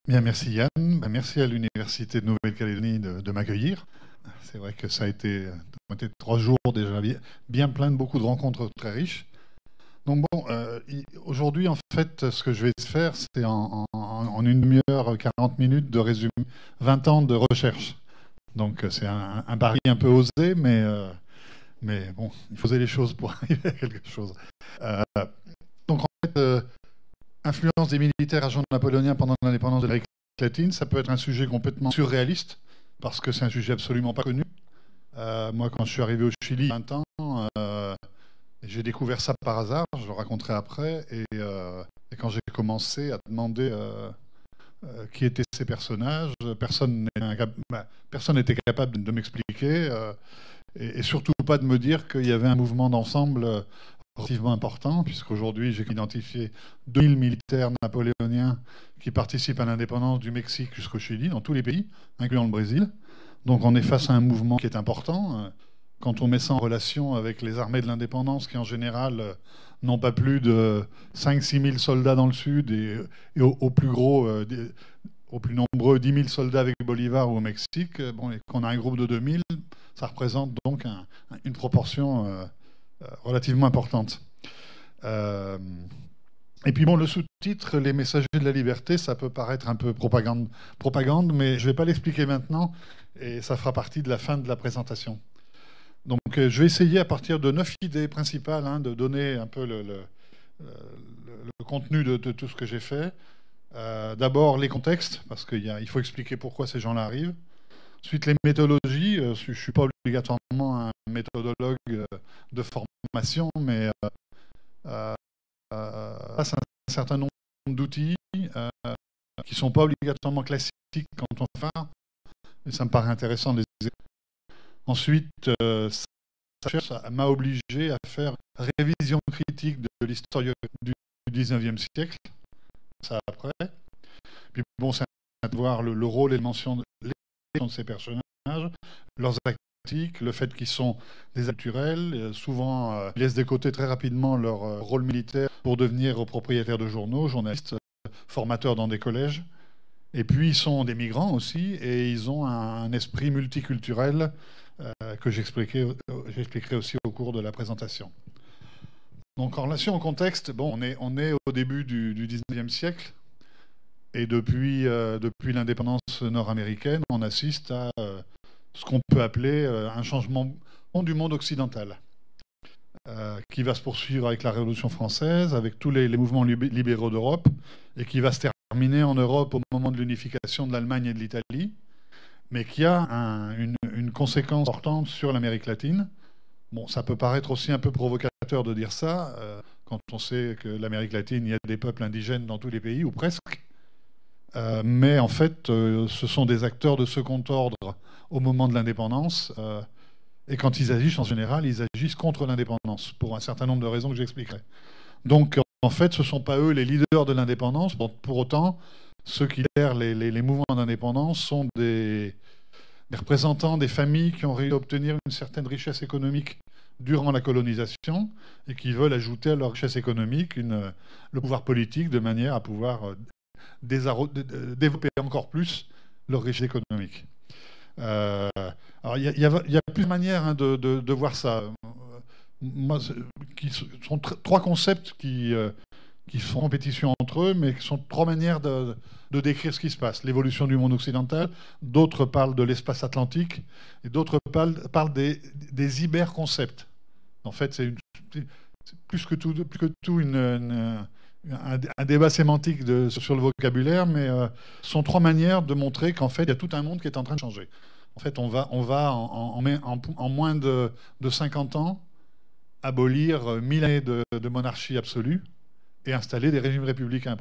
Bien, merci Yann. Ben, merci à l'Université de Nouvelle-Calédonie de m'accueillir. C'est vrai que ça a été 3 jours déjà bien plein de beaucoup de rencontres très riches. Donc bon, aujourd'hui en fait, ce que je vais faire, c'est en une demi-heure, 40 minutes de résumé 20 ans de recherche. Donc c'est un pari un peu osé, mais bon, il faut oser les choses pour arriver à quelque chose. Euh, donc en fait, influence des militaires agents napoléoniens pendant l'indépendance de l'Amérique latine, ça peut être un sujet complètement surréaliste, parce que c'est un sujet absolument pas connu. Moi, quand je suis arrivé au Chili, il y a 20 ans, j'ai découvert ça par hasard, je le raconterai après, et quand j'ai commencé à demander qui étaient ces personnages, personne n'était capable de m'expliquer, et surtout pas de me dire qu'il y avait un mouvement d'ensemble relativement important, puisqu'aujourd'hui j'ai identifié 2000 militaires napoléoniens qui participent à l'indépendance du Mexique jusqu'au Chili, dans tous les pays, incluant le Brésil. Donc on est face à un mouvement qui est important. Quand on met ça en relation avec les armées de l'indépendance, qui en général n'ont pas plus de 5-6 000 soldats dans le sud, et au plus gros, au plus nombreux, 10 000 soldats avec Bolivar ou au Mexique, bon, et qu'on a un groupe de 2000, ça représente donc une proportion relativement importante. Euh, et puis bon, le sous-titre, Les messagers de la liberté, ça peut paraître un peu propagande, mais je ne vais pas l'expliquer maintenant, et ça fera partie de la fin de la présentation. Donc je vais essayer à partir de 9 idées principales de donner un peu le contenu de tout ce que j'ai fait. D'abord les contextes, parce qu'il faut expliquer pourquoi ces gens-là arrivent. Ensuite les méthodologies, je ne suis pas obligatoirement un méthodologue de formation, mais c'est un certain nombre d'outils qui ne sont pas obligatoirement classiques quand on fait ça, et ça me paraît intéressant de les expliquer. Ensuite, ça m'a obligé à faire révision critique de l'histoire du 19e siècle, ça après. Puis bon, c'est de voir le rôle et les mentions de ces personnages, leurs tactiques, le fait qu'ils sont des naturels, souvent ils laissent de côté très rapidement leur rôle militaire pour devenir propriétaires de journaux, journalistes, formateurs dans des collèges. Et puis ils sont des migrants aussi, et ils ont un esprit multiculturel que j'expliquerai aussi au cours de la présentation. Donc en relation au contexte, bon, on est au début du 19e siècle, et depuis l'indépendance nord-américaine, on assiste à ce qu'on peut appeler un changement du monde occidental, qui va se poursuivre avec la Révolution française, avec tous les mouvements libéraux d'Europe, et qui va se terminer en Europe au moment de l'unification de l'Allemagne et de l'Italie, mais qui a une conséquence importante sur l'Amérique latine. Bon, ça peut paraître aussi un peu provocateur de dire ça, quand on sait que l'Amérique latine, il y a des peuples indigènes dans tous les pays, ou presque. Mais en fait, ce sont des acteurs de second ordre au moment de l'indépendance. Et quand ils agissent, en général, ils agissent contre l'indépendance, pour un certain nombre de raisons que j'expliquerai. Donc, en fait, ce ne sont pas eux les leaders de l'indépendance. Bon, pour autant, ceux qui lidèrent les mouvements d'indépendance sont des représentants des familles qui ont réussi à obtenir une certaine richesse économique durant la colonisation et qui veulent ajouter à leur richesse économique le pouvoir politique de manière à pouvoir développer encore plus leur richesse économique. Alors, il y a plusieurs manières de voir ça. Moi, qui sont trois concepts qui sont en compétition entre eux, mais qui sont trois manières de décrire ce qui se passe. L'évolution du monde occidental, d'autres parlent de l'espace atlantique, et d'autres parlent des hyper-concepts. En fait, c'est plus que tout un débat sémantique sur le vocabulaire, mais ce sont trois manières de montrer qu'en fait, il y a tout un monde qui est en train de changer. En fait, on va en moins de 50 ans abolir 1000 années de monarchie absolue et installer des régimes républicains.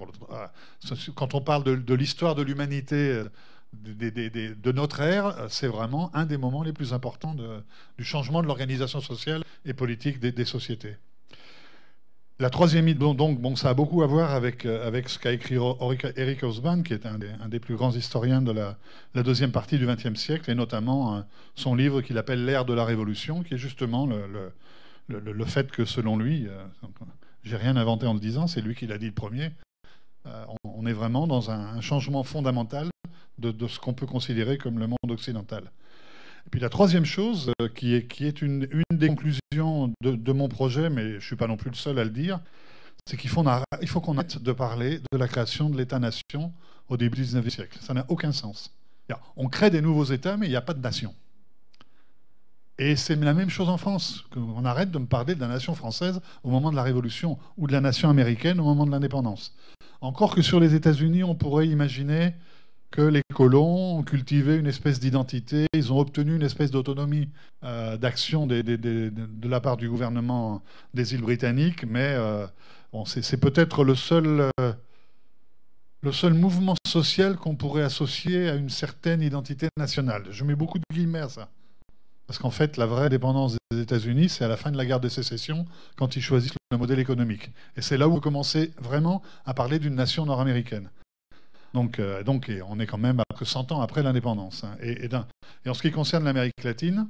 Quand on parle de l'histoire de l'humanité de notre ère, c'est vraiment un des moments les plus importants du changement de l'organisation sociale et politique des sociétés. La troisième idée, donc, bon, ça a beaucoup à voir avec ce qu'a écrit Eric Hobsbawm, qui est un des plus grands historiens de la deuxième partie du XXe siècle, et notamment son livre qu'il appelle L'ère de la Révolution, qui est justement le fait que, selon lui, j'ai rien inventé en le disant, c'est lui qui l'a dit le premier, On est vraiment dans un changement fondamental de ce qu'on peut considérer comme le monde occidental. Et puis la troisième chose, qui est une des conclusions de mon projet, mais je ne suis pas non plus le seul à le dire, c'est qu'il faut qu'on arrête de parler de la création de l'État-nation au début du XIXe siècle. Ça n'a aucun sens. On crée des nouveaux États, mais il n'y a pas de nation. Et c'est la même chose en France. On arrête de me parler de la nation française au moment de la Révolution ou de la nation américaine au moment de l'indépendance. Encore que sur les États-Unis, on pourrait imaginer que les colons ont cultivé une espèce d'identité, ils ont obtenu une espèce d'autonomie d'action de la part du gouvernement des îles britanniques, mais bon, c'est peut-être le seul mouvement social qu'on pourrait associer à une certaine identité nationale. Je mets beaucoup de guillemets à ça. Parce qu'en fait, la vraie indépendance des États-Unis, c'est à la fin de la guerre de sécession, quand ils choisissent le modèle économique. Et c'est là où on commençait vraiment à parler d'une nation nord-américaine. Donc, on est quand même à que 100 ans après l'indépendance. Hein. Et en ce qui concerne l'Amérique latine,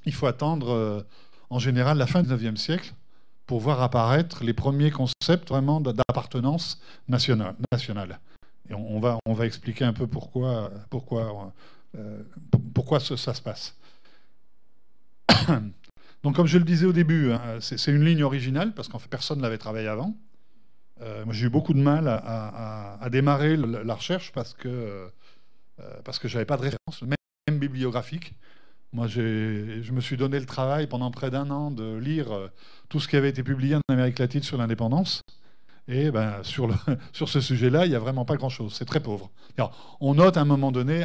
il faut attendre, en général, la fin du XIXe siècle pour voir apparaître les premiers concepts vraiment d'appartenance nationale. Et on va expliquer un peu pourquoi ça se passe. Donc, comme je le disais au début, hein, c'est une ligne originale, parce qu'en fait, personne ne l'avait travaillé avant. Moi, j'ai eu beaucoup de mal à démarrer la recherche parce que je n'avais pas de référence, même bibliographique. Moi, je me suis donné le travail pendant près d'un an de lire tout ce qui avait été publié en Amérique latine sur l'indépendance. Et ben, sur ce sujet-là, il n'y a vraiment pas grand-chose. C'est très pauvre. Alors, on note à un moment donné,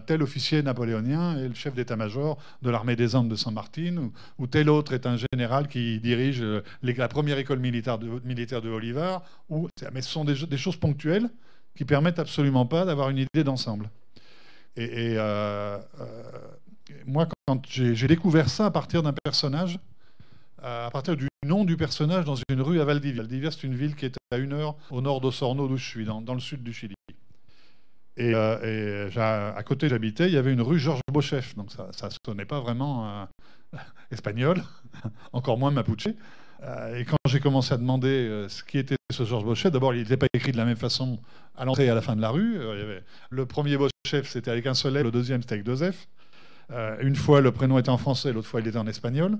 tel officier napoléonien est le chef d'état-major de l'armée des Andes de San Martin, ou tel autre est un général qui dirige la première école militaire de Bolivar. Mais ce sont des choses ponctuelles qui permettent absolument pas d'avoir une idée d'ensemble. Et moi, quand j'ai découvert ça à partir d'un personnage, à partir du nom du personnage dans une rue à Valdivia. Valdivia, c'est une ville qui est à 1 heure au nord d'Osorno, d'où je suis, dans le sud du Chili. Et à côté j'habitais, il y avait une rue Georges Beauchef. Donc ça ne sonnait pas vraiment espagnol, encore moins mapuche. Et quand j'ai commencé à demander ce qui était ce Georges Beauchef, d'abord, il n'était pas écrit de la même façon à l'entrée et à la fin de la rue. Le premier Beauchef, c'était avec un seul F, le deuxième, c'était avec 2 F. Une fois, le prénom était en français, l'autre fois, il était en espagnol.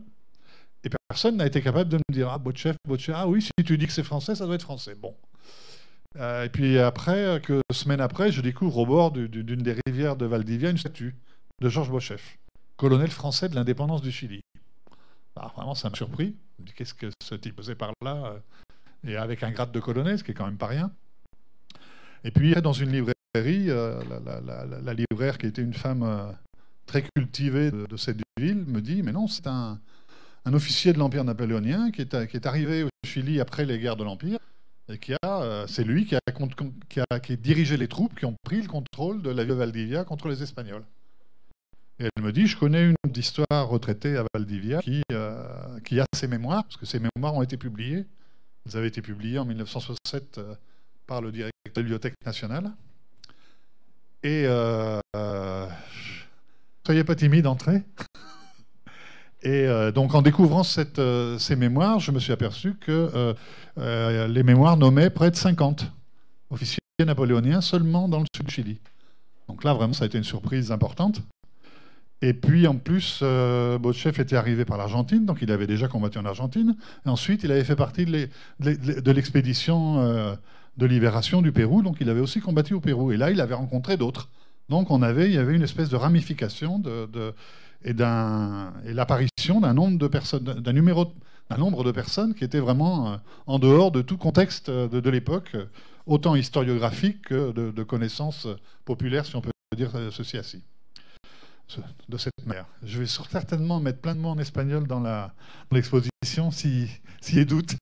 Et personne n'a été capable de me dire Beauchef, oui, si tu dis que c'est français, ça doit être français. Bon. Et puis après, semaine après, je découvre au bord d'une des rivières de Valdivia une statue de Georges Beauchef, colonel français de l'indépendance du Chili. Alors, vraiment, ça m'a surpris. Je me dis, qu'est-ce que ce type faisait par là et avec un grade de colonel, ce qui est quand même pas rien. Et puis, dans une librairie, la libraire, qui était une femme très cultivée de cette ville, me dit, mais non, c'est un officier de l'Empire napoléonien qui est arrivé au Chili après les guerres de l'Empire, et c'est lui qui a dirigé les troupes qui ont pris le contrôle de la ville de Valdivia contre les Espagnols. Et elle me dit, je connais une d'histoire retraitée à Valdivia qui a ses mémoires, parce que ses mémoires ont été publiées. Elles avaient été publiées en 1967 par le directeur de la Bibliothèque nationale. Et soyez pas timide, entrez. Et donc, en découvrant ces mémoires, je me suis aperçu que les mémoires nommaient près de 50 officiers napoléoniens seulement dans le sud du Chili. Donc là, vraiment, ça a été une surprise importante. Et puis, en plus, Beauchef était arrivé par l'Argentine, donc il avait déjà combattu en Argentine. Et ensuite, il avait fait partie de l'expédition de libération du Pérou, donc il avait aussi combattu au Pérou. Et là, il avait rencontré d'autres. Donc, il y avait une espèce de ramification et l'apparition d'un nombre de personnes, d'un nombre de personnes qui étaient vraiment en dehors de tout contexte de l'époque, autant historiographique que de connaissances populaires, si on peut dire ceci ainsi. De cette manière. Je vais certainement mettre plein de mots en espagnol dans l'exposition, s'il y a doute.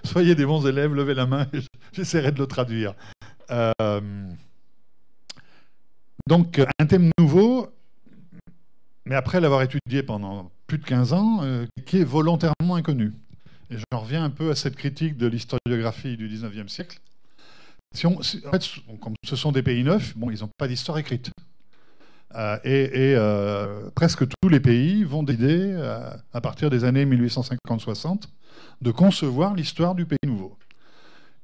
Soyez des bons élèves, levez la main, et j'essaierai de le traduire. Donc, un thème nouveau, mais après l'avoir étudié pendant plus de 15 ans, qui est volontairement inconnu. Et j'en reviens un peu à cette critique de l'historiographie du 19e siècle. En fait, comme ce sont des pays neufs, bon, ils n'ont pas d'histoire écrite. Presque tous les pays vont décider, à partir des années 1850-60, de concevoir l'histoire du pays nouveau.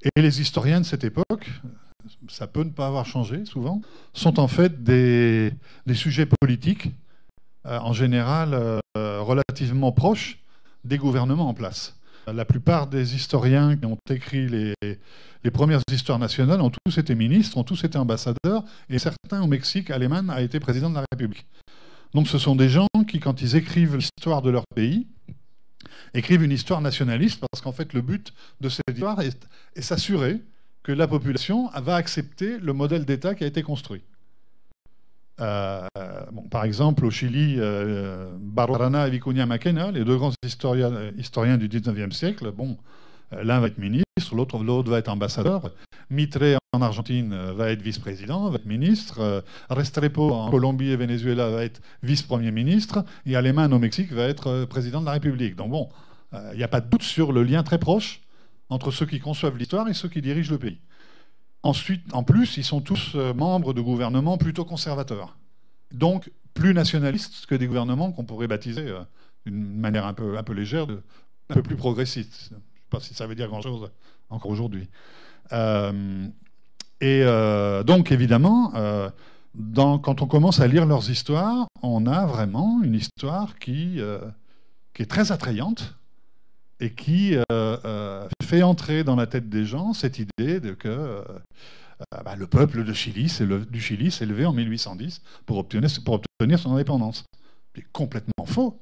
Et les historiens de cette époque, ça peut ne pas avoir changé souvent, sont en fait des sujets politiques, en général relativement proches des gouvernements en place. La plupart des historiens qui ont écrit les premières histoires nationales ont tous été ministres, ont tous été ambassadeurs, et certains au Mexique, Alemán a été président de la République. Donc ce sont des gens qui, quand ils écrivent l'histoire de leur pays, écrivent une histoire nationaliste, parce qu'en fait le but de cette histoire est s'assurer que la population va accepter le modèle d'État qui a été construit. Par exemple, au Chili, Barbarana et Vicuña Mackenna, les deux grands historiens du 19e siècle, l'un va être ministre, l'autre va être ambassadeur. Mitre en Argentine va être vice-président, va être ministre. Restrepo en Colombie et Venezuela va être vice-premier ministre. Et Alemán au Mexique va être président de la République. Donc il n'y a pas de doute sur le lien très proche entre ceux qui conçoivent l'histoire et ceux qui dirigent le pays. Ensuite, en plus, ils sont tous membres de gouvernements plutôt conservateurs. Donc, plus nationalistes que des gouvernements qu'on pourrait baptiser d'une manière un peu légère, un peu plus progressiste. Je ne sais pas si ça veut dire grand-chose encore aujourd'hui. Donc, évidemment, quand on commence à lire leurs histoires, on a vraiment une histoire qui est très attrayante et qui fait entrer dans la tête des gens cette idée que le peuple du Chili s'est levé en 1810 pour obtenir son indépendance. C'est complètement faux.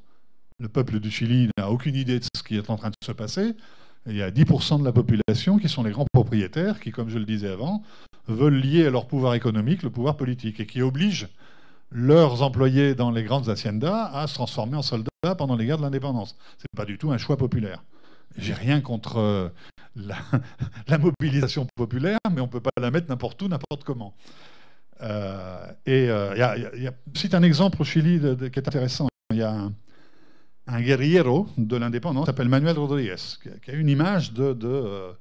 Le peuple du Chili n'a aucune idée de ce qui est en train de se passer. Il y a 10% de la population qui sont les grands propriétaires qui, comme je le disais avant, veulent lier à leur pouvoir économique le pouvoir politique et qui obligent leurs employés dans les grandes haciendas à se transformer en soldats pendant les guerres de l'indépendance. Ce n'est pas du tout un choix populaire. J'ai rien contre la mobilisation populaire, mais on ne peut pas la mettre n'importe où, n'importe comment. Je cite un exemple au Chili qui est intéressant. Il y a un guerriero de l'indépendance qui s'appelle Manuel Rodríguez, qui a une image de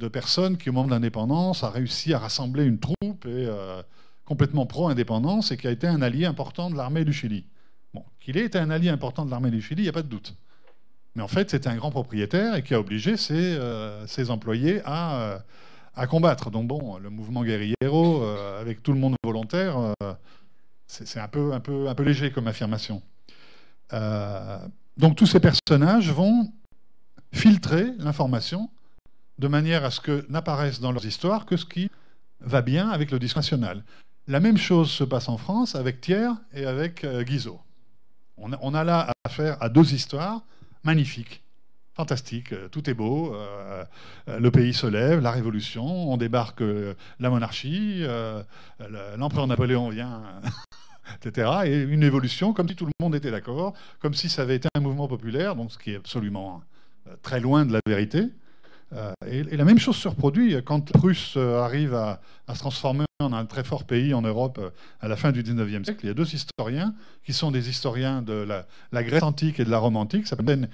personne qui, au moment de l'indépendance, a réussi à rassembler une troupe complètement pro-indépendance et qui a été un allié important de l'armée du Chili. Qu'il ait été un allié important de l'armée du Chili, il n'y a pas de doute. Mais en fait, c'était un grand propriétaire et qui a obligé ses employés à combattre. Donc le mouvement guerrillero, avec tout le monde volontaire, c'est un peu léger comme affirmation. Donc tous ces personnages vont filtrer l'information de manière à ce que n'apparaisse dans leurs histoires que ce qui va bien avec le discours national. La même chose se passe en France avec Thiers et avec Guizot. On a là affaire à deux histoires magnifiques, fantastiques. Tout est beau, le pays se lève, la révolution, on débarque la monarchie, l'empereur Napoléon vient, etc. Et une évolution comme si tout le monde était d'accord, comme si ça avait été un mouvement populaire, donc ce qui est absolument très loin de la vérité. Et la même chose se reproduit quand la Prusse arrive à se transformer en un très fort pays en Europe à la fin du 19e siècle. Il y a deux historiens qui sont des historiens de la Grèce antique et de la Rome antique, ça s'appelle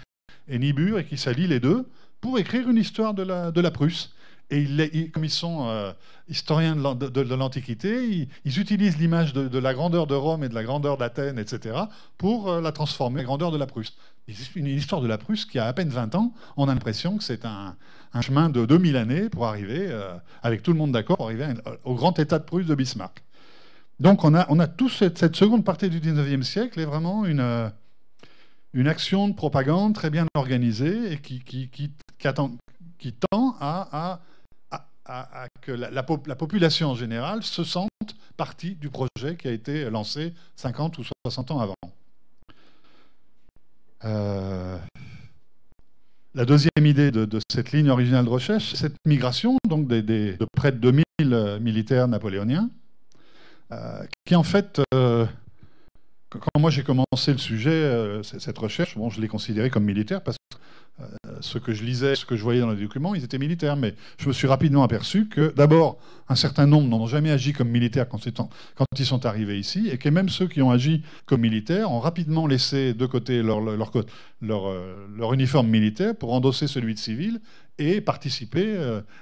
et Niebuhr, et qui s'allient les deux pour écrire une histoire de la Prusse. Et comme ils sont historiens de l'Antiquité, ils utilisent l'image de la grandeur de Rome et de la grandeur d'Athènes, etc., pour la transformer en grandeur de la Prusse. Une histoire de la Prusse qui a à peine 20 ans, on a l'impression que c'est un chemin de 2000 années pour arriver, avec tout le monde d'accord, pour arriver au grand état de Prusse de Bismarck. Donc on a toute cette seconde partie du 19e siècle est vraiment une action de propagande très bien organisée et qui tend à que la population en général se sente partie du projet qui a été lancé 50 ou 60 ans avant. La deuxième idée de cette ligne originale de recherche, c'est cette migration donc de près de 2000 militaires napoléoniens, qui en fait, quand moi j'ai commencé le sujet, cette recherche, je l'ai considéré comme militaire parce que ce que je lisais, ce que je voyais dans les documents, ils étaient militaires. Mais je me suis rapidement aperçu que, d'abord, un certain nombre n'ont jamais agi comme militaires quand ils sont arrivés ici, et que même ceux qui ont agi comme militaires ont rapidement laissé de côté leur uniforme militaire pour endosser celui de civil et participer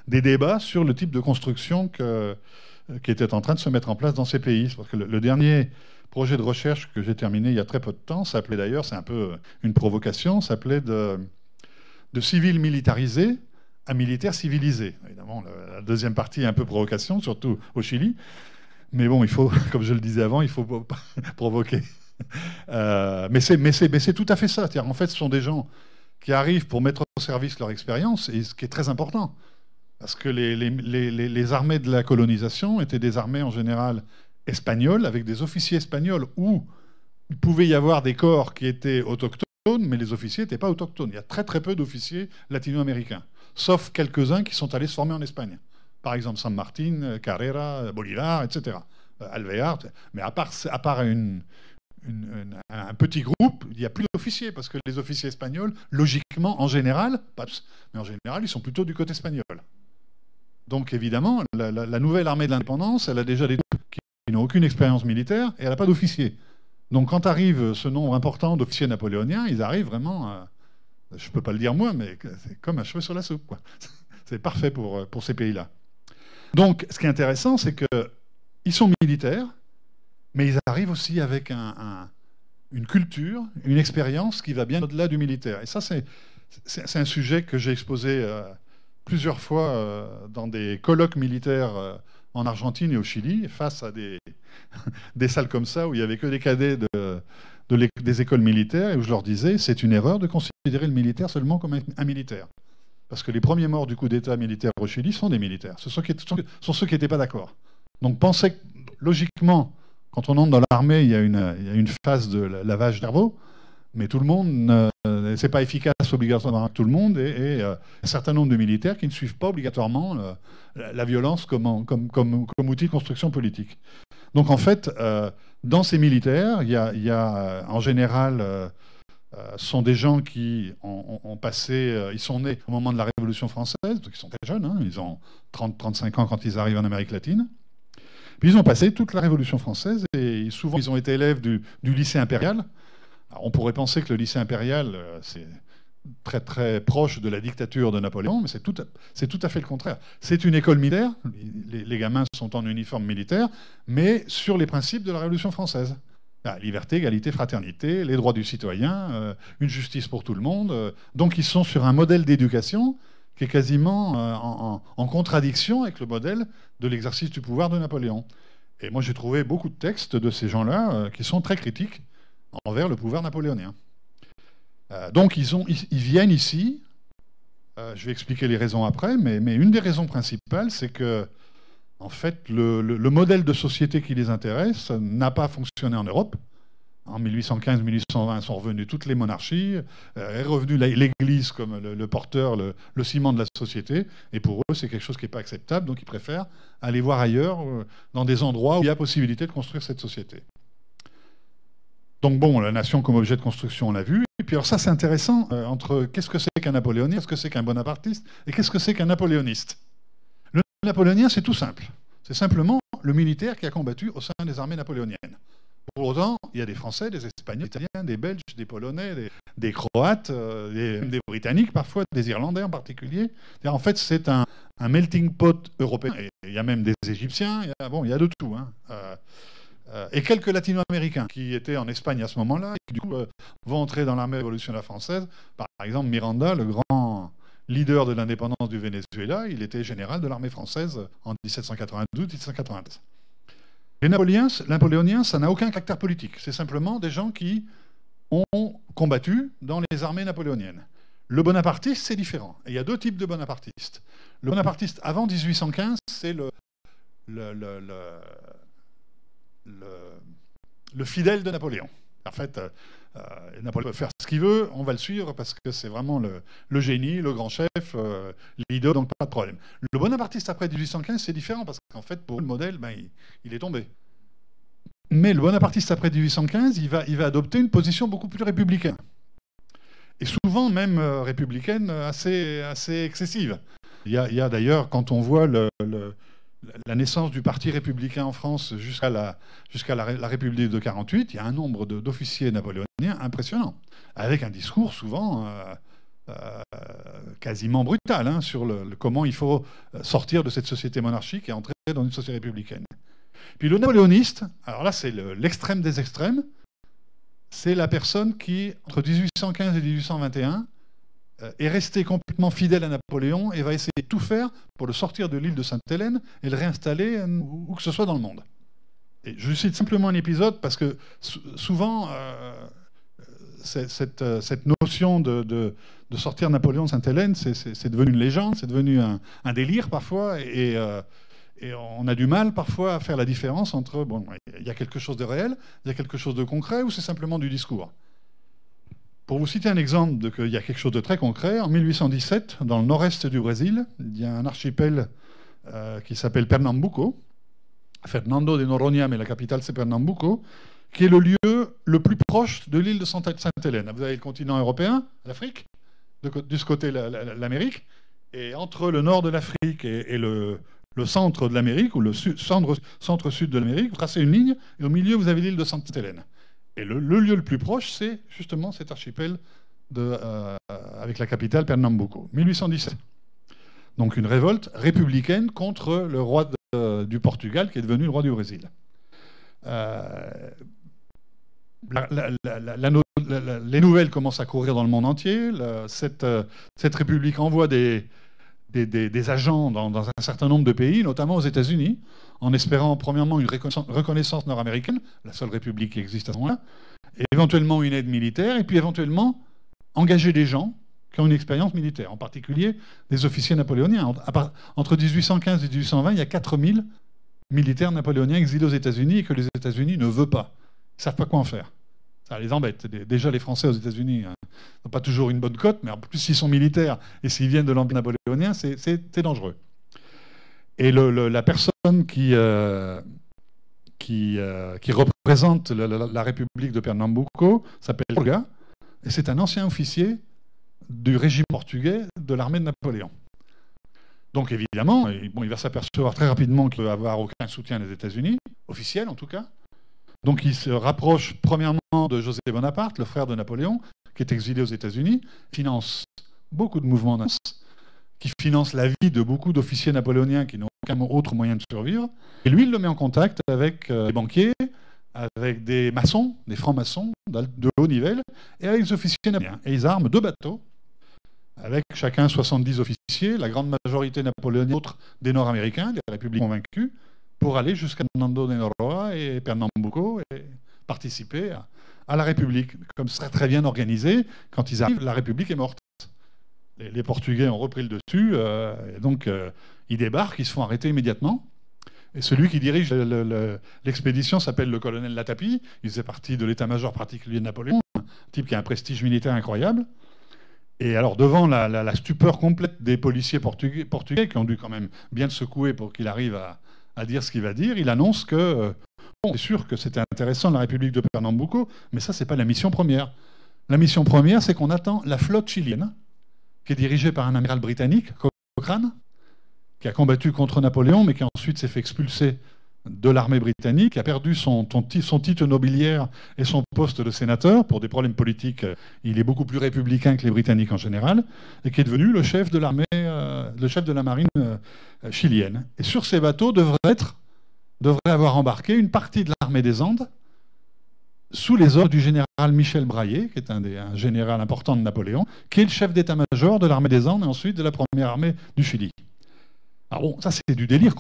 des débats sur le type de construction qui était en train de se mettre en place dans ces pays. Parce que le dernier projet de recherche que j'ai terminé il y a très peu de temps s'appelait d'ailleurs, c'est un peu une provocation, s'appelait de civils militarisés un militaire civilisé. Évidemment, la deuxième partie est un peu provocation, surtout au Chili. Mais bon, il faut, comme je le disais avant, il faut provoquer. Mais c'est tout à fait ça. En fait, ce sont des gens qui arrivent pour mettre au service leur expérience, et ce qui est très important. Parce que les armées de la colonisation étaient des armées en général espagnoles, avec des officiers espagnols, où il pouvait y avoir des corps qui étaient autochtones, mais les officiers n'étaient pas autochtones. Il y a très très peu d'officiers latino-américains, sauf quelques-uns qui sont allés se former en Espagne. Par exemple, San Martín, Carrera, Bolivar, etc. Alvear. Mais à part un petit groupe, il n'y a plus d'officiers, parce que les officiers espagnols, logiquement, en général, pas tous, mais en général, ils sont plutôt du côté espagnol. Donc évidemment, la nouvelle armée de l'indépendance, elle a déjà des troupes qui n'ont aucune expérience militaire, et elle n'a pas d'officiers. Donc quand arrive ce nombre important d'officiers napoléoniens, ils arrivent vraiment, je ne peux pas le dire moi, mais c'est comme un cheveu sur la soupe, quoi. C'est parfait pour ces pays-là. Donc ce qui est intéressant, c'est qu'ils sont militaires, mais ils arrivent aussi avec une culture, une expérience qui va bien au-delà du militaire. Et ça, c'est un sujet que j'ai exposé plusieurs fois dans des colloques militaires en Argentine et au Chili, face à des salles comme ça, où il n'y avait que des cadets des écoles militaires, et où je leur disais, c'est une erreur de considérer le militaire seulement comme un militaire. Parce que les premiers morts du coup d'État militaire au Chili sont des militaires. Ce sont ceux qui n'étaient pas d'accord. Donc pensez que, logiquement, quand on entre dans l'armée, il y a une phase de lavage cerveau, mais tout le monde, c'est pas efficace obligatoirement avec tout le monde, et un certain nombre de militaires qui ne suivent pas obligatoirement la violence comme outil de construction politique. Donc en fait, dans ces militaires, il y a en général, sont des gens qui ont passé, ils sont nés au moment de la Révolution française, donc ils sont très jeunes, hein, ils ont 30-35 ans quand ils arrivent en Amérique latine. Puis ils ont passé toute la Révolution française, et souvent ils ont été élèves du lycée impérial. Alors, on pourrait penser que le lycée impérial, c'est très très proche de la dictature de Napoléon, mais c'est tout à fait le contraire. C'est une école militaire, les gamins sont en uniforme militaire, mais sur les principes de la Révolution française. La liberté, égalité, fraternité, les droits du citoyen, une justice pour tout le monde. Donc ils sont sur un modèle d'éducation qui est quasiment en contradiction avec le modèle de l'exercice du pouvoir de Napoléon. Et moi j'ai trouvé beaucoup de textes de ces gens-là qui sont très critiques envers le pouvoir napoléonien. Donc ils viennent ici, je vais expliquer les raisons après, mais une des raisons principales, c'est que en fait, le modèle de société qui les intéresse n'a pas fonctionné en Europe. En 1815-1820 sont revenues toutes les monarchies, est revenue l'Église comme le porteur, le ciment de la société, et pour eux, c'est quelque chose qui n'est pas acceptable, donc ils préfèrent aller voir ailleurs, dans des endroits où il y a possibilité de construire cette société. Donc bon, la nation comme objet de construction, on l'a vu. Et puis alors ça, c'est intéressant, entre qu'est-ce que c'est qu'un napoléonien, qu'est-ce que c'est qu'un bonapartiste, et qu'est-ce que c'est qu'un napoléoniste. Le napoléonien, c'est tout simple. C'est simplement le militaire qui a combattu au sein des armées napoléoniennes. Pour autant, il y a des Français, des Espagnols, des Italiens, des Belges, des Polonais, des Croates, des Britanniques parfois, des Irlandais en particulier. En fait, c'est un melting pot européen. Et il y a même des Égyptiens, il y a de tout. Hein. Et quelques latino-américains qui étaient en Espagne à ce moment-là, et qui du coup vont entrer dans l'armée révolutionnaire française. Par exemple, Miranda, le grand leader de l'indépendance du Venezuela, il était général de l'armée française en 1792-1793. Les napoléoniens, ça n'a aucun caractère politique. C'est simplement des gens qui ont combattu dans les armées napoléoniennes. Le bonapartiste, c'est différent. Et il y a deux types de bonapartistes. Le bonapartiste avant 1815, c'est le fidèle de Napoléon. En fait, Napoléon peut faire ce qu'il veut, on va le suivre parce que c'est vraiment le génie, le grand chef, l'idole, donc pas de problème. Le bonapartiste après 1815, c'est différent parce qu'en fait, pour le modèle, il est tombé. Mais le bonapartiste après 1815, il va adopter une position beaucoup plus républicaine. Et souvent même républicaine assez excessive. Il y a d'ailleurs, quand on voit la naissance du Parti républicain en France jusqu'à la République de 1948, il y a un nombre d'officiers napoléoniens impressionnant, avec un discours souvent quasiment brutal hein, sur comment il faut sortir de cette société monarchique et entrer dans une société républicaine. Puis le napoléoniste, alors là c'est l'extrême des extrêmes, c'est la personne qui, entre 1815 et 1821, est resté complètement fidèle à Napoléon et va essayer de tout faire pour le sortir de l'île de Sainte-Hélène et le réinstaller où que ce soit dans le monde. Et je cite simplement un épisode parce que souvent, cette notion de sortir Napoléon de Sainte-Hélène, c'est devenu une légende, c'est devenu un délire parfois, et on a du mal parfois à faire la différence entre, bon, il y a quelque chose de réel, il y a quelque chose de concret, ou c'est simplement du discours. Pour vous citer un exemple qu'il y a quelque chose de très concret, en 1817, dans le nord-est du Brésil, il y a un archipel qui s'appelle Pernambuco, Fernando de Noronha, mais la capitale c'est Pernambuco, qui est le lieu le plus proche de l'île de Sainte-Hélène. Vous avez le continent européen, l'Afrique, de ce côté l'Amérique, et entre le nord de l'Afrique et le centre de l'Amérique, ou le centre-sud de l'Amérique, vous tracez une ligne, et au milieu vous avez l'île de Sainte-Hélène. Et le lieu le plus proche, c'est justement cet archipel avec la capitale Pernambuco. 1817. Donc une révolte républicaine contre le roi du Portugal, qui est devenu le roi du Brésil. Les nouvelles commencent à courir dans le monde entier. Cette république envoie des agents dans un certain nombre de pays, notamment aux États-Unis, en espérant premièrement une reconnaissance nord-américaine, la seule république qui existe à ce moment-là, et éventuellement une aide militaire, et puis éventuellement engager des gens qui ont une expérience militaire, en particulier des officiers napoléoniens. Entre 1815 et 1820, il y a 4000 militaires napoléoniens exilés aux États-Unis et que les États-Unis ne veulent pas. Ils ne savent pas quoi en faire. Ça les embête. Déjà, les Français aux États-Unis n'ont pas toujours une bonne cote, mais en plus, s'ils sont militaires et s'ils viennent de l'Empire napoléonien, c'est dangereux. Et la personne qui représente la République de Pernambuco s'appelle Olga, et c'est un ancien officier du régime portugais de l'armée de Napoléon. Donc évidemment, il va s'apercevoir très rapidement qu'il ne va avoir aucun soutien des États-Unis, officiel en tout cas. Donc il se rapproche premièrement de José Bonaparte, le frère de Napoléon, qui est exilé aux États-Unis, finance beaucoup de mouvements d'anse, qui finance la vie de beaucoup d'officiers napoléoniens qui n'ont aucun autre moyen de survivre. Et lui, il le met en contact avec des banquiers, avec des maçons, des francs-maçons de haut niveau, et avec des officiers napoléoniens. Et ils arment 2 bateaux, avec chacun 70 officiers, la grande majorité napoléonienne, d'autres des Nord-Américains, des républiques convaincus, pour aller jusqu'à Fernando de Noronha et Pernambuco et participer à la République. Comme c'est très bien organisé, quand ils arrivent, la République est morte. Les Portugais ont repris le dessus, et donc ils débarquent, ils se font arrêter immédiatement. Et celui qui dirige l'expédition s'appelle le colonel Latapie. Il faisait partie de l'état-major particulier de Napoléon, un type qui a un prestige militaire incroyable. Et alors, devant la stupeur complète des policiers portugais, qui ont dû quand même bien le secouer pour qu'il arrive à dire ce qu'il va dire, il annonce que, bon, c'est sûr que c'était intéressant la République de Pernambuco, mais ça, c'est pas la mission première. La mission première, c'est qu'on attend la flotte chilienne, qui est dirigée par un amiral britannique, Cochrane, qui a combattu contre Napoléon, mais qui ensuite s'est fait expulser de l'armée britannique, qui a perdu son titre nobiliaire et son poste de sénateur pour des problèmes politiques. Il est beaucoup plus républicain que les Britanniques en général, et qui est devenu le chef de l'armée, le chef de la marine chilienne. Et sur ces bateaux devrait avoir embarqué une partie de l'armée des Andes, sous les ordres du général Michel Braillé, qui est un général important de Napoléon, qui est le chef d'état-major de l'armée des Andes et ensuite de la première armée du Chili. Alors bon, ça c'est du délire.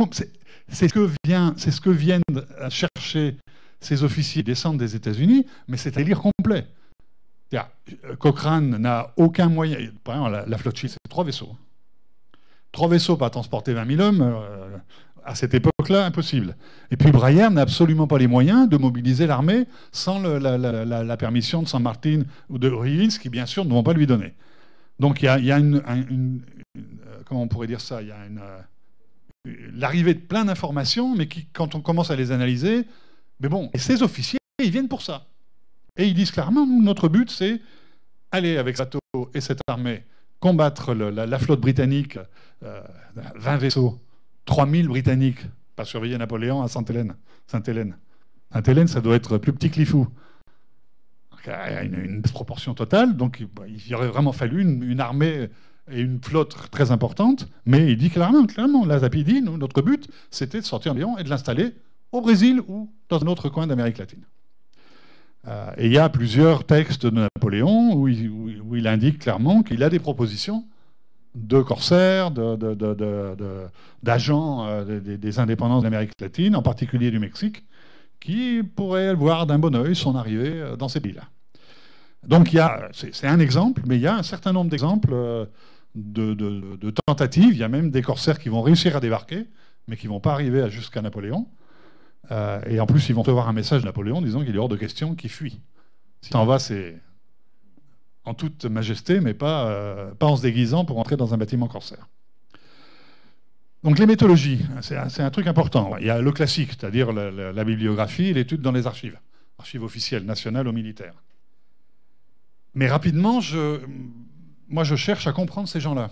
C'est ce que viennent chercher ces officiers qui descendent des États-Unis, mais c'est un délire complet. Cochrane n'a aucun moyen. Par exemple, la flotte chilienne, c'est 3 vaisseaux. 3 vaisseaux pour transporter 20 000 hommes, à cette époque-là, impossible. Et puis Braillard n'a absolument pas les moyens de mobiliser l'armée sans la permission de San Martin ou de O'Higgins, qui bien sûr ne vont pas lui donner. Donc il y a comment on pourrait dire ça, il y a l'arrivée de plein d'informations, mais qui, quand on commence à les analyser, mais bon, et ces officiers, ils viennent pour ça. Et ils disent clairement, notre but, c'est aller avec ce bateau et cette armée, combattre la flotte britannique, 20 vaisseaux, 3000 Britanniques, pas surveiller Napoléon à Sainte-Hélène. Sainte-Hélène, ça doit être plus petit que Lifou. Il y a une proportion totale, donc il aurait vraiment fallu une armée et une flotte très importante, mais il dit clairement, Latapie dit, notre but, c'était de sortir Napoléon et de l'installer au Brésil ou dans un autre coin d'Amérique latine. Et il y a plusieurs textes de Napoléon où où il indique clairement qu'il a des propositions de corsaires, d'agents des indépendances d'Amérique latine, en particulier du Mexique, qui pourraient voir d'un bon œil son arrivée dans ces pays-là. Donc c'est un exemple, mais il y a un certain nombre d'exemples de tentatives. Il y a même des corsaires qui vont réussir à débarquer, mais qui ne vont pas arriver jusqu'à Napoléon. Et en plus, ils vont recevoir un message de Napoléon disant qu'il est hors de question qu'il fuit. Si t'en vas, c'est en toute majesté, mais pas en se déguisant pour entrer dans un bâtiment corsaire. Donc les méthodologies, c'est un truc important. Il y a le classique, c'est-à-dire la bibliographie et l'étude dans les archives officielles, nationales ou militaires. Mais rapidement, moi je cherche à comprendre ces gens-là.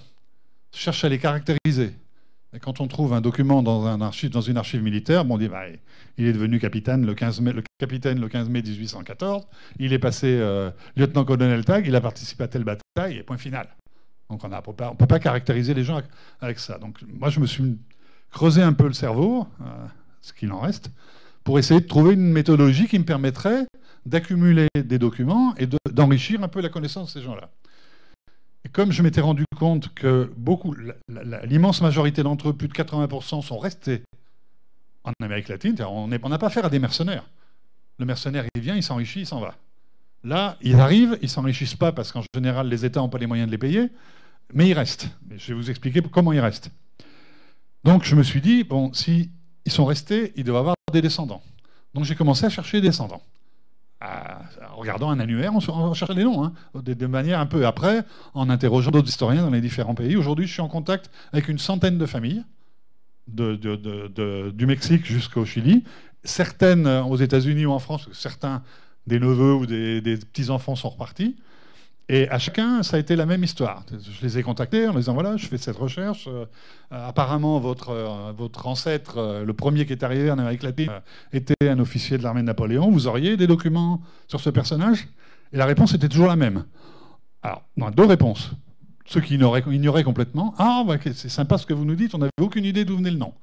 Je cherche à les caractériser. Et quand on trouve un document dans une archive militaire, on dit bah, il est devenu capitaine le 15 mai 1814, il est passé lieutenant-colonel tag, il a participé à telle bataille, et point final. Donc on ne peut pas caractériser les gens avec ça. Donc moi je me suis creusé un peu le cerveau, ce qu'il en reste, pour essayer de trouver une méthodologie qui me permettrait d'accumuler des documents et d'enrichir un peu la connaissance de ces gens-là. Et comme je m'étais rendu compte que l'immense majorité d'entre eux, plus de 80%, sont restés en Amérique latine, on n'a pas affaire à des mercenaires. Le mercenaire, il vient, il s'enrichit, il s'en va. Là, ils arrivent, ils ne s'enrichissent pas parce qu'en général, les États n'ont pas les moyens de les payer, mais ils restent. Je vais vous expliquer comment ils restent. Donc je me suis dit, bon, si ils sont restés, ils doivent avoir des descendants. Donc j'ai commencé à chercher des descendants. En regardant un annuaire, on cherchait des noms, hein, de manière un peu après, en interrogeant d'autres historiens dans les différents pays. Aujourd'hui, je suis en contact avec une centaine de familles, du Mexique jusqu'au Chili, certaines aux États-Unis ou en France, certains des neveux ou des petits-enfants sont repartis. Et à chacun, ça a été la même histoire. Je les ai contactés en leur disant, voilà, je fais cette recherche. Apparemment, votre ancêtre, le premier qui est arrivé en Amérique latine, était un officier de l'armée de Napoléon. Vous auriez des documents sur ce personnage? Et la réponse était toujours la même. Alors, on a deux réponses. Ceux qui ignoraient complètement. Ah, bah, c'est sympa ce que vous nous dites, on n'avait aucune idée d'où venait le nom.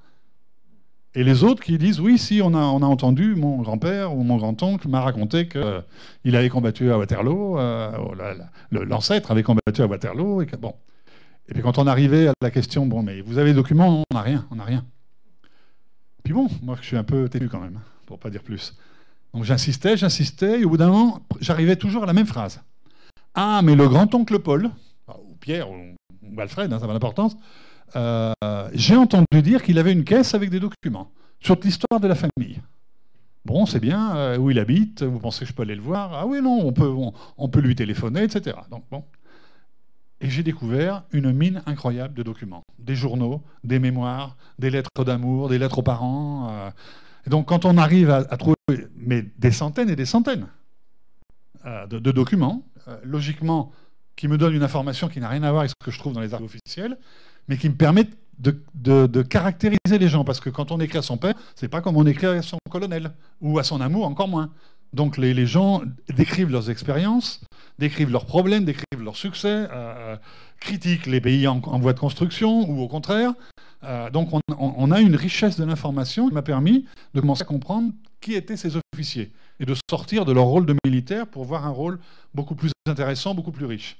Et les autres qui disent, oui, si, on a entendu, mon grand-père ou mon grand-oncle m'a raconté qu'il avait combattu à Waterloo, l'ancêtre avait combattu à Waterloo, et que, bon. Et puis quand on arrivait à la question, bon, mais vous avez des documents? On n'a rien, on n'a rien. Puis bon, moi je suis un peu têtu quand même, pour pas dire plus. Donc j'insistais, et au bout d'un moment, j'arrivais toujours à la même phrase. Ah, mais le grand-oncle Paul, ou Pierre, ou Alfred, hein, ça n'a pas d'importance, j'ai entendu dire qu'il avait une caisse avec des documents sur l'histoire de la famille. Bon, c'est bien, où il habite, vous pensez que je peux aller le voir? Ah oui, non, on peut lui téléphoner, etc. Donc, bon. Et j'ai découvert une mine incroyable de documents. Des journaux, des mémoires, des lettres d'amour, des lettres aux parents. Et donc, quand on arrive à trouver des centaines et des centaines de documents, logiquement, qui me donnent une information qui n'a rien à voir avec ce que je trouve dans les archives officielles, mais qui me permettent de caractériser les gens. Parce que quand on écrit à son père, c'est pas comme on écrit à son colonel, ou à son amour, encore moins. Donc les gens décrivent leurs expériences, décrivent leurs problèmes, décrivent leurs succès, critiquent les pays en voie de construction, ou au contraire. Donc on a une richesse de l'information qui m'a permis de commencer à comprendre qui étaient ces officiers, et de sortir de leur rôle de militaire pour voir un rôle beaucoup plus intéressant, beaucoup plus riche.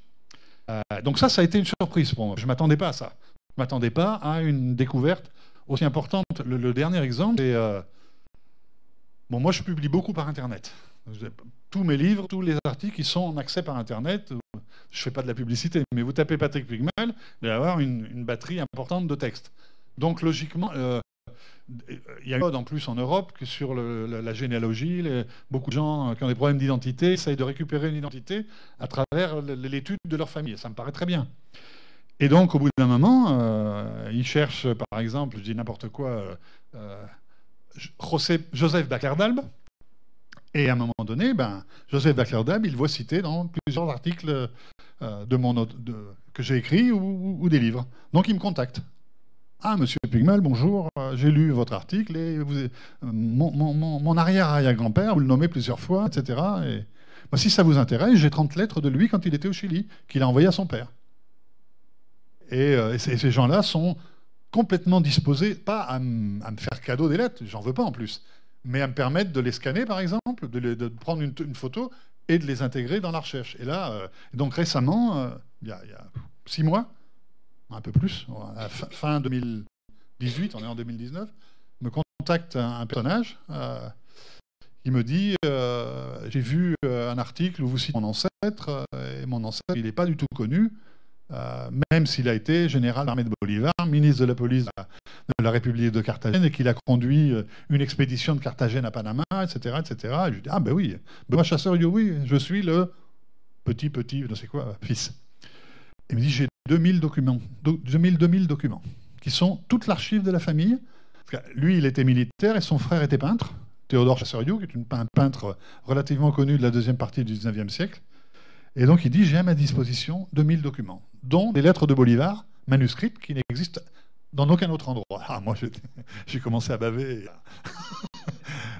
Donc ça a été une surprise pour moi. Je ne m'attendais pas à ça. Je ne m'attendais pas à une découverte aussi importante. Le dernier exemple, c'est... bon, moi, je publie beaucoup par Internet. Tous mes livres, tous les articles, ils sont en accès par Internet. Je ne fais pas de la publicité, mais vous tapez Patrick Puigmal, il va y avoir une batterie importante de textes. Donc, logiquement, il y a une mode en plus en Europe que sur la généalogie, beaucoup de gens qui ont des problèmes d'identité essayent de récupérer une identité à travers l'étude de leur famille. Ça me paraît très bien. Et donc, au bout d'un moment, ils cherchent, par exemple, je dis n'importe quoi, Joseph Baclair d'Albe. Et à un moment donné, Joseph Baclair d'Albe, il voit cité dans plusieurs articles que j'ai écrits ou des livres. Donc, il me contacte. Ah, monsieur Puigmal, bonjour, j'ai lu votre article et mon arrière-arrière-grand-père, vous le nommez plusieurs fois, etc. Et, si ça vous intéresse, j'ai 30 lettres de lui quand il était au Chili, qu'il a envoyées à son père. Et ces gens-là sont complètement disposés, pas à me faire cadeau des lettres, j'en veux pas en plus, mais à me permettre de les scanner, par exemple, de prendre une photo et de les intégrer dans la recherche. Et là, donc récemment, il y a 6 mois, un peu plus, à fin 2018, on est en 2019, me contacte un personnage qui me dit j'ai vu un article où vous citez mon ancêtre, et mon ancêtre, il n'est pas du tout connu, même s'il a été général d'armée de Bolivar, ministre de la police de la République de Carthagène, et qu'il a conduit une expédition de Carthagène à Panama, etc. etc. Et je lui dis, ah ben oui, Benoît Chasseur, oui, je suis le petit, je sais quoi, fils. Il me dit, j'ai 2000 documents, 2000 documents, qui sont toute l'archive de la famille. Parce que lui, il était militaire et son frère était peintre, Théodore Chasseur-Hioux, qui est un peintre relativement connu de la deuxième partie du 19e siècle. Et donc il dit, j'ai à ma disposition 2000 documents, dont des lettres de Bolivar, manuscrites, qui n'existent dans aucun autre endroit. Ah, moi, j'ai commencé à baver.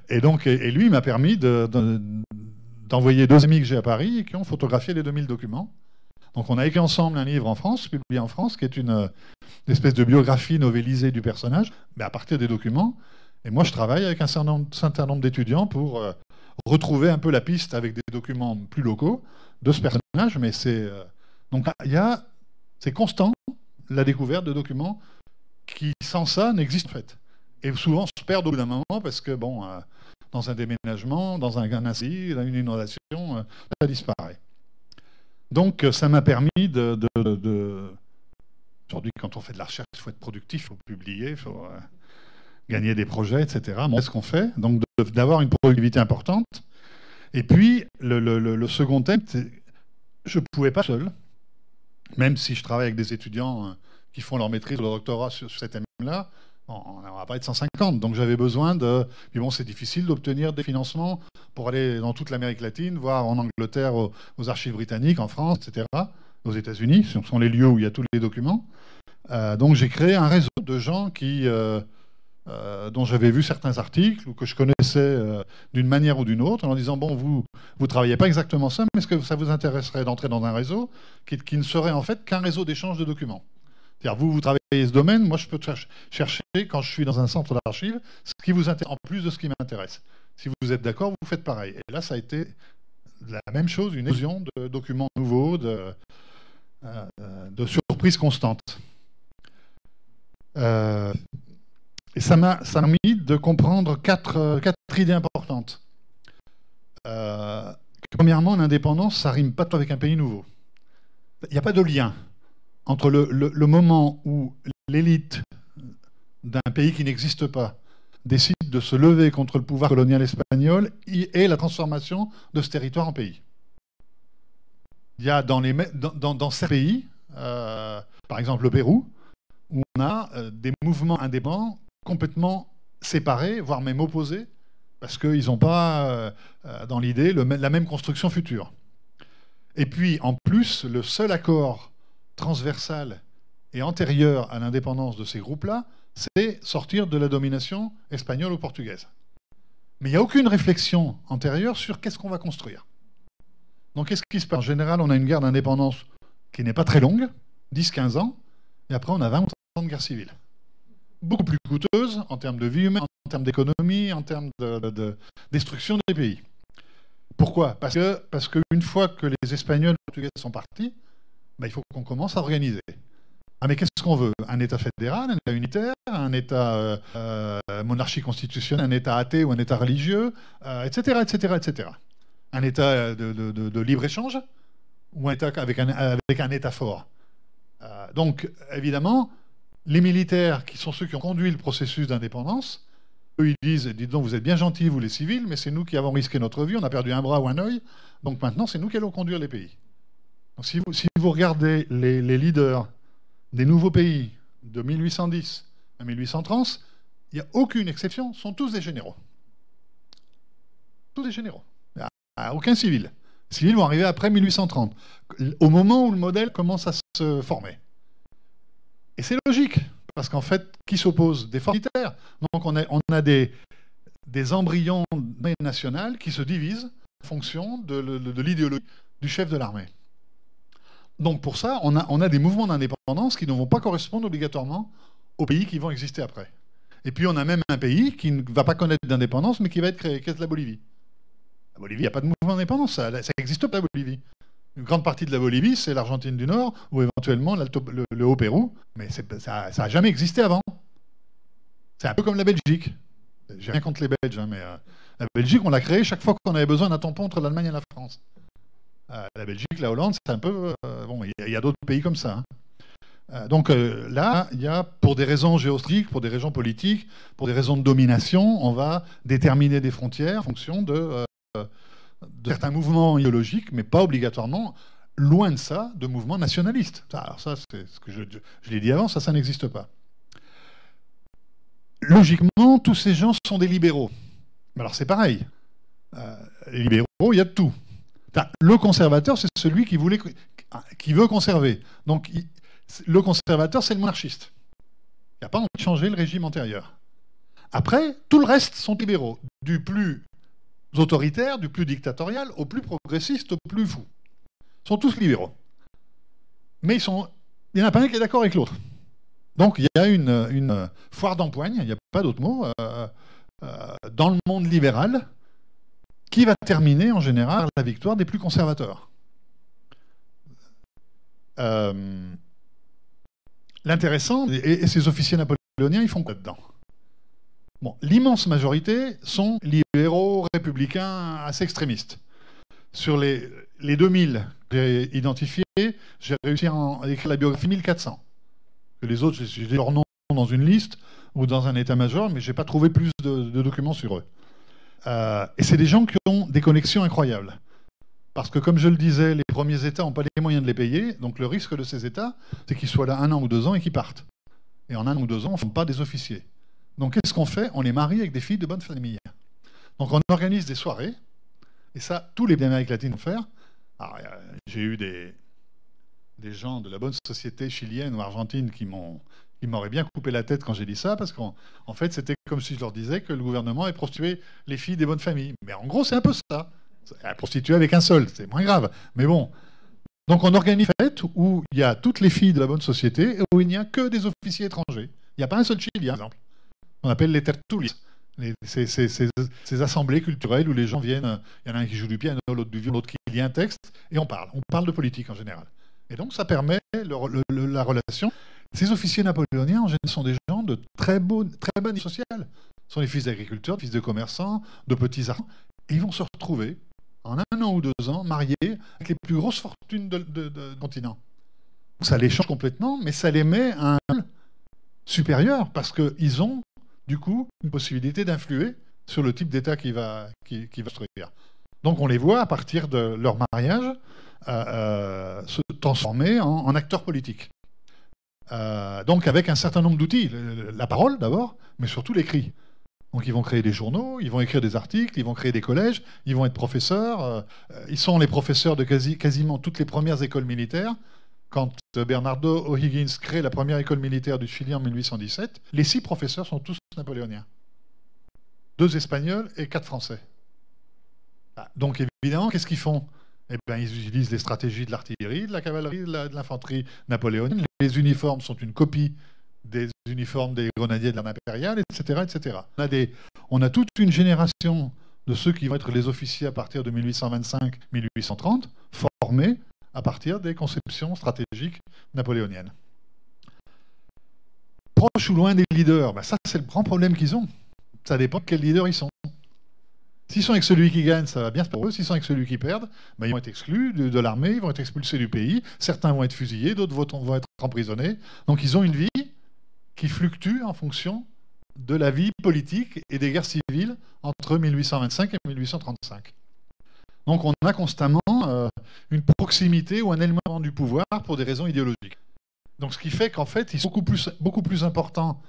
Et donc, lui, il m'a permis d'envoyer 2 amis que j'ai à Paris qui ont photographié les 2000 documents. Donc on a écrit ensemble un livre en France, publié en France, qui est une espèce de biographie novélisée du personnage, mais à partir des documents. Et moi, je travaille avec un certain nombre d'étudiants pour retrouver un peu la piste avec des documents plus locaux de ce personnage. Mais donc c'est constant, la découverte de documents qui, sans ça, n'existent en fait. Et souvent se perdent au bout d'un moment parce que, bon, dans un déménagement, dans un incendie, dans une inondation, ça disparaît. Donc, ça m'a permis Aujourd'hui, quand on fait de la recherche, il faut être productif, il faut publier, il faut gagner des projets, etc. C'est ce qu'on fait, donc d'avoir une productivité importante. Et puis, le second thème, je ne pouvais pas seul, même si je travaille avec des étudiants qui font leur maîtrise ou leur doctorat sur ces thèmes-là, on ne va pas être 150. Donc j'avais besoin de... Puis bon, c'est difficile d'obtenir des financements pour aller dans toute l'Amérique latine, voire en Angleterre, aux archives britanniques, en France, etc., aux États-Unis. Ce sont les lieux où il y a tous les documents. Donc j'ai créé un réseau de gens dont j'avais vu certains articles ou que je connaissais d'une manière ou d'une autre, en leur disant, bon, vous ne travaillez pas exactement ça, mais est-ce que ça vous intéresserait d'entrer dans un réseau qui ne serait en fait qu'un réseau d'échange de documents? C'est-à-dire, vous travaillez ce domaine, moi je peux chercher, quand je suis dans un centre d'archives, ce qui vous intéresse, en plus de ce qui m'intéresse. Si vous êtes d'accord, vous faites pareil. Et là, ça a été la même chose, une explosion de documents nouveaux, de surprises constantes. Et ça m'a permis de comprendre quatre idées importantes. Premièrement, l'indépendance, ça rime pas avec un pays nouveau. Il n'y a pas de lien entre le moment où l'élite d'un pays qui n'existe pas décide de se lever contre le pouvoir colonial espagnol et la transformation de ce territoire en pays. Il y a dans ces pays, par exemple le Pérou, où on a des mouvements indépendants complètement séparés, voire même opposés, parce qu'ils n'ont pas, dans l'idée, la même construction future. Et puis, en plus, le seul accord transversal et antérieur à l'indépendance de ces groupes-là, c'est sortir de la domination espagnole ou portugaise. Mais il n'y a aucune réflexion antérieure sur qu'est-ce qu'on va construire. Donc, qu'est-ce qui se passe? En général, on a une guerre d'indépendance qui n'est pas très longue, 10-15 ans, et après, on a 20 ans de guerre civile. Beaucoup plus coûteuse en termes de vie humaine, en termes d'économie, en termes de destruction des pays. Pourquoi? Parce qu'une fois que les Espagnols et les Portugais sont partis, il faut qu'on commence à organiser. Ah, mais qu'est-ce qu'on veut? Un État fédéral, un État unitaire, un État monarchie constitutionnelle, un État athée ou un État religieux, etc., etc., etc. Un État de libre-échange ou un État avec un État fort. Donc, évidemment, les militaires, qui sont ceux qui ont conduit le processus d'indépendance, eux, ils disent, dites donc, vous êtes bien gentils, vous les civils, mais c'est nous qui avons risqué notre vie, on a perdu un bras ou un œil, donc maintenant, c'est nous qui allons conduire les pays. Donc, si vous regardez les leaders des nouveaux pays de 1810 à 1830, il n'y a aucune exception, sont tous des généraux. Tous des généraux. Il n'y a aucun civil. Les civils vont arriver après 1830, au moment où le modèle commence à se former. Et c'est logique, parce qu'en fait, qui s'oppose? Des forces militaires. Donc on a des embryons nationales qui se divisent en fonction de l'idéologie du chef de l'armée. Donc pour ça, on a des mouvements d'indépendance qui ne vont pas correspondre obligatoirement aux pays qui vont exister après. Et puis on a même un pays qui ne va pas connaître d'indépendance, mais qui va être créé, qui est la Bolivie. La Bolivie, il n'y a pas de mouvement d'indépendance, ça n'existe pas, la Bolivie. Une grande partie de la Bolivie, c'est l'Argentine du Nord, ou éventuellement le Haut-Pérou, mais ça n'a jamais existé avant. C'est un peu comme la Belgique. J'ai rien contre les Belges, hein, mais la Belgique, on l'a créée chaque fois qu'on avait besoin d'un tampon entre l'Allemagne et la France. La Belgique, la Hollande, c'est un peu... bon, il y a d'autres pays comme ça. Hein. Donc là, il y a, pour des raisons géostratégiques, pour des raisons politiques, pour des raisons de domination, on va déterminer des frontières en fonction de certains mouvements idéologiques, mais pas obligatoirement, loin de ça, de mouvements nationalistes. Alors ça, c'est ce que je l'ai dit avant, ça n'existe pas. Logiquement, tous ces gens sont des libéraux. Mais alors c'est pareil. Les libéraux, il y a de tout. Le conservateur, c'est celui qui veut conserver. Donc le conservateur, c'est le monarchiste. Il n'y a pas envie de changer le régime antérieur. Après, tout le reste sont libéraux. Du plus autoritaire, du plus dictatorial, au plus progressiste, au plus fou. Ils sont tous libéraux. Mais il n'y en a pas un qui est d'accord avec l'autre. Donc il y a une foire d'empoigne, il n'y a pas d'autre mot, dans le monde libéral, qui va terminer en général par la victoire des plus conservateurs. L'intéressant, et ces officiers napoléoniens, ils font quoi dedans? Bon, l'immense majorité sont libéraux républicains assez extrémistes. Sur les 2000 que j'ai identifiés, j'ai réussi à écrire la biographie 1400. Les autres, j'ai leur nom dans une liste ou dans un état-major, mais je n'ai pas trouvé plus de documents sur eux. Et c'est des gens qui ont des connexions incroyables. Parce que, comme je le disais, les premiers États n'ont pas les moyens de les payer, donc le risque de ces États, c'est qu'ils soient là 1 an ou 2 ans et qu'ils partent. Et en 1 an ou 2 ans, on ne forme pas des officiers. Donc qu'est-ce qu'on fait? On les marie avec des filles de bonne famille. Donc on organise des soirées, et ça, tous les pays d'Amérique latine vont faire. J'ai eu des gens de la bonne société chilienne ou argentine qui m'auraient bien coupé la tête quand j'ai dit ça, parce qu'en fait, c'était comme si je leur disais que le gouvernement avait prostitué les filles des bonnes familles. Mais en gros, c'est un peu ça. Prostituer avec un seul, c'est moins grave. Mais bon. Donc on organise une fête où il y a toutes les filles de la bonne société et où il n'y a que des officiers étrangers. Il n'y a pas un seul Chilien, par exemple. On appelle les tertulias. Ces assemblées culturelles où les gens viennent, il y en a un qui joue du piano, l'autre du violon, l'autre qui lit un texte, et on parle. On parle de politique en général. Et donc ça permet la relation. Ces officiers napoléoniens, en général, sont des gens de très bonne vie sociale. Ce sont des fils d'agriculteurs, des fils de commerçants, de petits artisans. Et ils vont se retrouver, en 1 an ou 2 ans, mariés avec les plus grosses fortunes du continent. Donc ça les change complètement, mais ça les met à un rôle supérieur, parce qu'ils ont, du coup, une possibilité d'influer sur le type d'État qui va se construire. Donc on les voit, à partir de leur mariage, se transformer en acteurs politiques. Donc avec un certain nombre d'outils. La parole d'abord, mais surtout l'écrit. Donc ils vont créer des journaux, ils vont écrire des articles, ils vont créer des collèges, ils vont être professeurs. Ils sont les professeurs de quasiment toutes les premières écoles militaires. Quand Bernardo O'Higgins crée la première école militaire du Chili en 1817, les 6 professeurs sont tous napoléoniens. 2 Espagnols et 4 Français. Donc évidemment, qu'est-ce qu'ils font? Eh bien, ils utilisent les stratégies de l'artillerie, de la cavalerie, de l'infanterie napoléonienne. Les uniformes sont une copie des uniformes des grenadiers de l'armée impériale, etc. etc. On a toute une génération de ceux qui vont être les officiers à partir de 1825-1830, formés à partir des conceptions stratégiques napoléoniennes. Proche ou loin des leaders, ça c'est le grand problème qu'ils ont. Ça dépend de quels leaders ils sont. S'ils sont avec celui qui gagne, ça va bien pour eux. S'ils sont avec celui qui perd, ils vont être exclus de l'armée, ils vont être expulsés du pays. Certains vont être fusillés, d'autres vont être emprisonnés. Donc ils ont une vie qui fluctue en fonction de la vie politique et des guerres civiles entre 1825 et 1835. Donc on a constamment une proximité ou un élément du pouvoir pour des raisons idéologiques. Donc ce qui fait qu'en fait, ils sont beaucoup plus importants.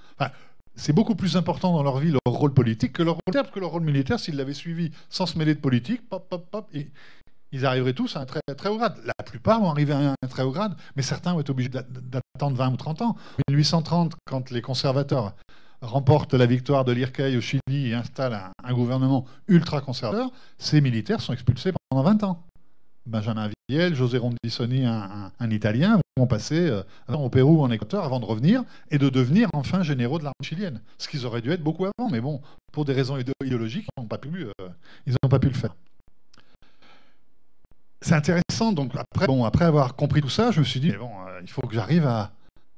C'est beaucoup plus important dans leur vie, leur rôle politique, que leur rôle militaire, parce que leur rôle militaire, s'ils l'avaient suivi sans se mêler de politique, ils arriveraient tous à un très, très haut grade. La plupart vont arriver à un très haut grade, mais certains vont être obligés d'attendre 20 ou 30 ans. En 1830, quand les conservateurs remportent la victoire de l'Irkei au Chili et installent un gouvernement ultra-conservateur, ces militaires sont expulsés pendant 20 ans. Benjamin Viel, José Rondissoni, un Italien, vont passer au Pérou ou en Équateur avant de revenir et de devenir enfin généraux de l'armée chilienne. Ce qu'ils auraient dû être beaucoup avant, mais bon, pour des raisons idéologiques, ils n'ont pas pu le faire. c'est intéressant. Donc après avoir compris tout ça, je me suis dit, mais bon, il faut que j'arrive à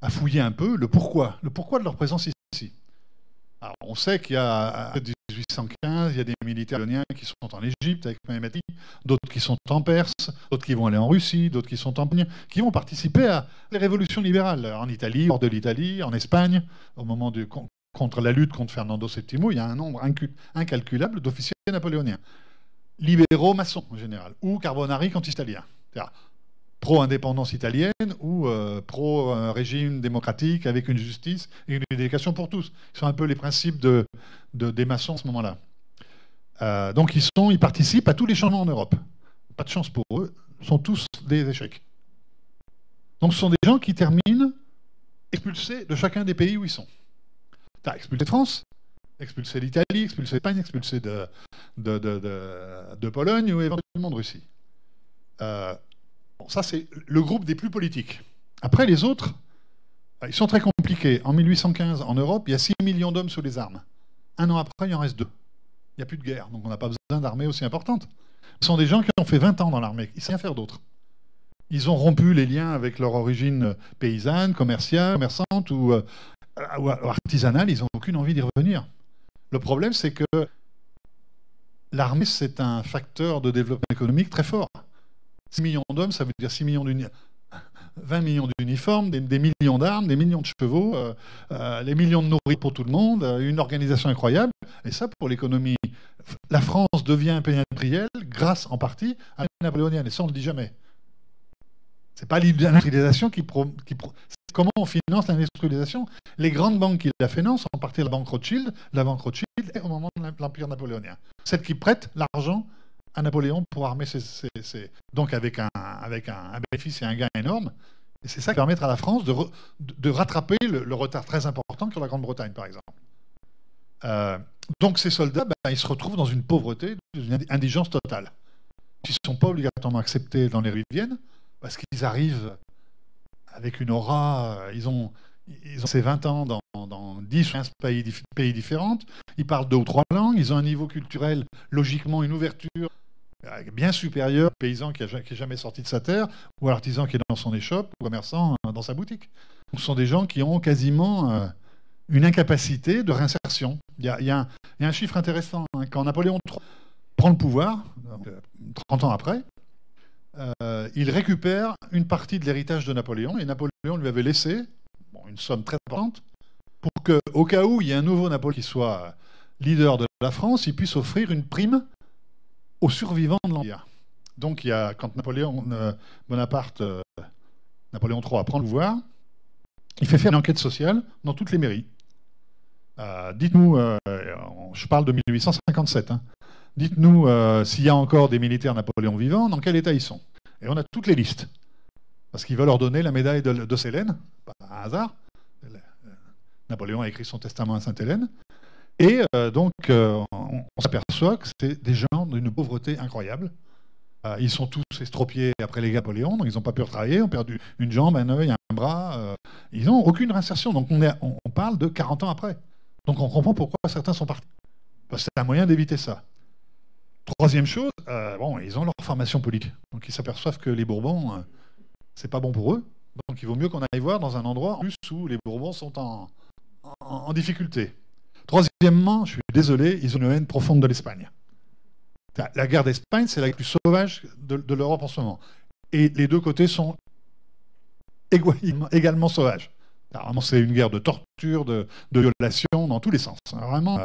fouiller un peu le pourquoi de leur présence ici. Alors, on sait qu'il y a, en 1815, il y a des militaires babyloniens qui sont en Égypte avec Mehmet Ali, d'autres qui sont en Perse, d'autres qui vont aller en Russie, d'autres qui sont en Pologne, qui vont participer à les révolutions libérales en Italie, hors de l'Italie, en Espagne, au moment contre la lutte contre Fernando VII, il y a un nombre incalculable d'officiers napoléoniens, libéraux maçons en général, ou Carbonari quand italiens. C'est-à-dire pro-indépendance italienne ou pro-régime démocratique avec une justice et une éducation pour tous. Ce sont un peu les principes des maçons à ce moment-là. Donc ils participent à tous les changements en Europe. Pas de chance pour eux, sont tous des échecs. Donc ce sont des gens qui terminent expulsés de chacun des pays où ils sont. Expulsés de France, expulsés d'Italie, expulsés d'Espagne, expulsés de Pologne ou éventuellement de Russie. Bon, ça, c'est le groupe des plus politiques. Après, les autres, ils sont très compliqués. En 1815, en Europe, il y a 6 millions d'hommes sous les armes. Un an après, il en reste 2. Il n'y a plus de guerre, donc on n'a pas besoin d'armée aussi importante. Ce sont des gens qui ont fait 20 ans dans l'armée. Ils ne savent rien faire d'autre. Ils ont rompu les liens avec leur origine paysanne, commerçante ou artisanale. Ils n'ont aucune envie d'y revenir. Le problème, c'est que l'armée, c'est un facteur de développement économique très fort. 6 millions d'hommes, ça veut dire 20 millions d'uniformes, des millions d'armes, des millions de chevaux, les millions de nourriture pour tout le monde, une organisation incroyable. Et ça, pour l'économie, la France devient un pays industriel grâce en partie à la napoléonienne. Et ça, on ne le dit jamais. Ce n'est pas l'industrialisation c'est comment on finance l'industrialisation. Les grandes banques qui la financent, en partie la banque Rothschild est au moment de l'Empire napoléonien. Celle qui prête l'argent à Napoléon pour armer donc avec un bénéfice et un gain énorme. Et c'est ça qui permettra à la France de rattraper le retard très important sur la Grande-Bretagne, par exemple. Donc ces soldats, ils se retrouvent dans une pauvreté, une indigence totale. Ils ne sont pas obligatoirement acceptés dans les rues de Vienne, parce qu'ils arrivent avec une aura, ils ont ces 20 ans dans 10 ou 15 pays différents, ils parlent 2 ou 3 langues, ils ont un niveau culturel, logiquement une ouverture bien supérieur au paysan qui n'est jamais sorti de sa terre, ou à l'artisan qui est dans son échoppe, ou au commerçant dans sa boutique. Donc, ce sont des gens qui ont quasiment une incapacité de réinsertion. Il y a un chiffre intéressant. Hein. Quand Napoléon III prend le pouvoir, 30 ans après, il récupère une partie de l'héritage de Napoléon, et Napoléon lui avait laissé une somme très importante pour qu'au cas où il y ait un nouveau Napoléon qui soit leader de la France, il puisse offrir une prime aux survivants de l'Empire. Donc, quand Napoléon III prend le pouvoir, il fait faire une enquête sociale dans toutes les mairies. Dites-nous, je parle de 1857, hein, dites-nous s'il y a encore des militaires Napoléon vivants, dans quel état ils sont. Et on a toutes les listes. Parce qu'il va leur donner la médaille de Célène, pas un hasard. Napoléon a écrit son testament à Sainte-Hélène. Et donc, on s'aperçoit que c'est des gens d'une pauvreté incroyable. Ils sont tous estropiés après les Napoléon, donc ils n'ont pas pu retravailler, ont perdu une jambe, un œil, un bras. Ils n'ont aucune réinsertion. Donc, on parle de 40 ans après. Donc, on comprend pourquoi certains sont partis. Parce que c'est un moyen d'éviter ça. Troisième chose, ils ont leur formation politique. Donc, ils s'aperçoivent que les Bourbons, c'est pas bon pour eux. Donc, il vaut mieux qu'on aille voir dans un endroit en plus où les Bourbons sont en difficulté. Troisièmement, je suis désolé, ils ont une haine profonde de l'Espagne. La guerre d'Espagne, c'est la plus sauvage de l'Europe en ce moment. Et les deux côtés sont également sauvages. Vraiment, c'est une guerre de torture, de violation dans tous les sens. Vraiment,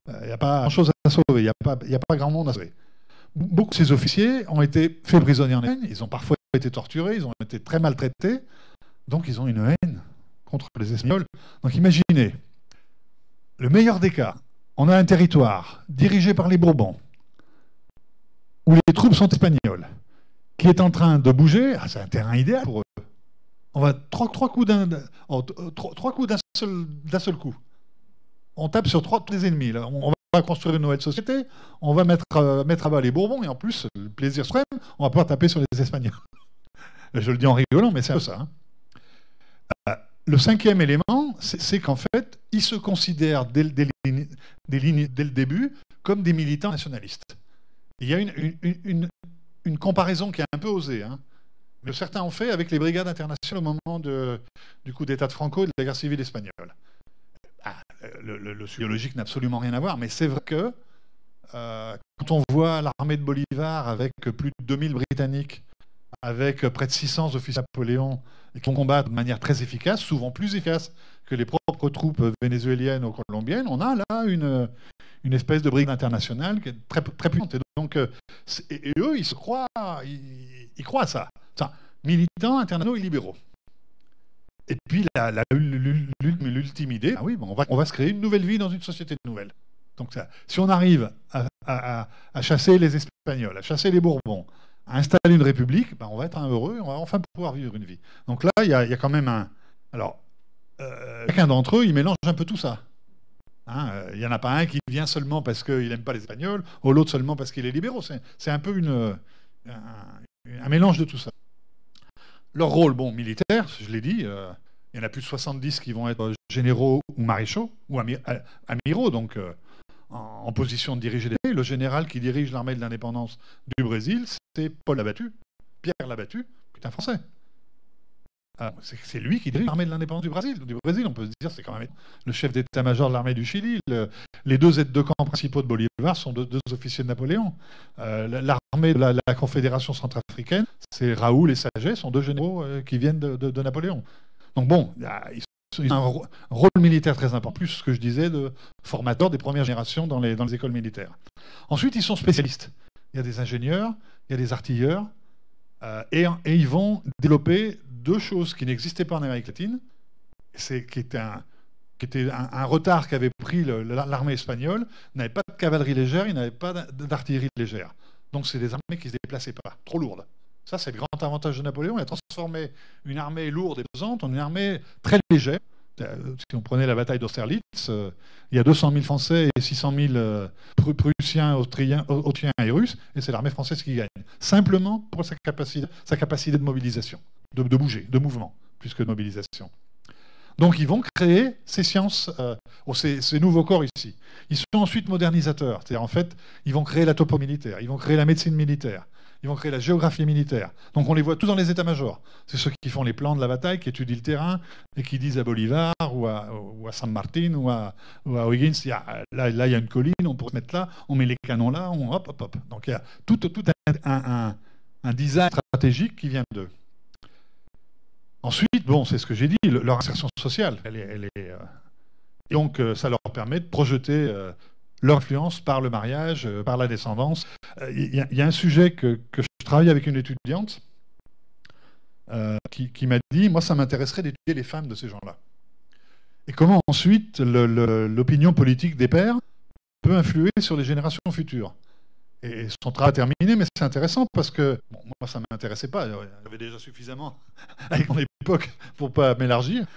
il n'y a pas grand-chose à sauver, il n'y a pas grand monde à sauver. Beaucoup de ces officiers ont été faits prisonniers en Espagne, ils ont parfois été torturés, ils ont été très maltraités, donc ils ont une haine contre les Espagnols. Donc imaginez, le meilleur des cas, on a un territoire dirigé par les Bourbons, où les troupes sont espagnoles, qui est en train de bouger, c'est un terrain idéal pour eux. On va trois coups d'un seul coup. On tape sur trois des ennemis. Là. On va construire une nouvelle société, on va mettre à bas les Bourbons, et en plus, le plaisir suprême, on va pouvoir taper sur les Espagnols. Je le dis en rigolant, mais c'est un peu ça. Hein. Le cinquième élément, c'est qu'en fait, ils se considèrent dès le début comme des militants nationalistes. Il y a une une comparaison qui est un peu osée, hein, mais certains ont fait avec les brigades internationales au moment du coup d'État de Franco et de la guerre civile espagnole. Le sujet biologique n'a absolument rien à voir, mais c'est vrai que quand on voit l'armée de Bolivar avec plus de 2000 Britanniques, avec près de 600 officiers de Napoléon, et qui combattent de manière très efficace, souvent plus efficace que les propres troupes vénézuéliennes ou colombiennes, on a là une espèce de brigade internationale qui est très, très puissante. Et donc, et eux, ils croient à ça. Enfin, militants, internationaux et libéraux. Et puis, l'ultime idée, oui, bon, on va se créer une nouvelle vie dans une société nouvelle. Donc, ça, si on arrive à chasser les Espagnols, à chasser les Bourbons, à installer une république, ben, on va être heureux, on va enfin pouvoir vivre une vie. Donc là, il y a quand même un... Alors, chacun d'entre eux, il mélange un peu tout ça. Il n'y en a pas un qui vient seulement parce qu'il n'aime pas les Espagnols, ou l'autre seulement parce qu'il est libéraux. C'est un peu un mélange de tout ça. Leur rôle, bon, militaire, je l'ai dit, il y en a plus de 70 qui vont être généraux ou maréchaux, ou amiraux, donc en position de diriger les... Le général qui dirige l'armée de l'indépendance du Brésil, c'est Paul Labattu, Pierre Labattu, putain français. C'est lui qui dirige l'armée de l'indépendance du Brésil. On peut se dire, c'est quand même le chef d'état-major de l'armée du Chili. Les deux aides de camp principaux de Bolivar sont deux officiers de Napoléon. L'armée de la Confédération centrafricaine, c'est Raoul et Saget, sont deux généraux qui viennent de Napoléon. Donc bon, ils ont un rôle militaire très important, plus ce que je disais de formateurs des premières générations dans les écoles militaires. Ensuite, ils sont spécialistes. Il y a des ingénieurs, il y a des artilleurs, et ils vont développer deux choses qui n'existaient pas en Amérique latine, qui était un retard qu'avait pris l'armée espagnole. Ils n'avaient pas de cavalerie légère, ils n'avaient pas d'artillerie légère. Donc c'est des armées qui ne se déplaçaient pas, trop lourdes. Ça, c'est le grand avantage de Napoléon. Il a transformé une armée lourde et pesante en une armée très légère. Si on prenait la bataille d'Austerlitz, il y a 200 000 Français et 600 000 Prussiens, Autrichiens et Russes, et c'est l'armée française qui gagne. Simplement pour sa capacité de mobilisation, de bouger, de mouvement, plus que de mobilisation. Donc ils vont créer ces sciences, ces nouveaux corps ici. Ils sont ensuite modernisateurs, c'est-à-dire en fait, ils vont créer la topo militaire, ils vont créer la médecine militaire, ils vont créer la géographie militaire. Donc on les voit tous dans les états-majors. C'est ceux qui font les plans de la bataille, qui étudient le terrain et qui disent à Bolivar ou à San Martin ou à O'Higgins, là il y a une colline, on pourrait se mettre là, on met les canons là, hop. Donc il y a tout un design stratégique qui vient d'eux. Ensuite, bon, c'est ce que j'ai dit, leur insertion sociale, et donc ça leur permet de projeter leur influence par le mariage, par la descendance. Il y a un sujet que je travaille avec une étudiante qui m'a dit, moi ça m'intéresserait d'étudier les femmes de ces gens-là. Et comment ensuite l'opinion politique des pères peut influer sur les générations futures. Et son travail est terminé, mais c'est intéressant parce que, bon, moi ça ne m'intéressait pas, j'avais déjà suffisamment avec mon époque pour ne pas m'élargir,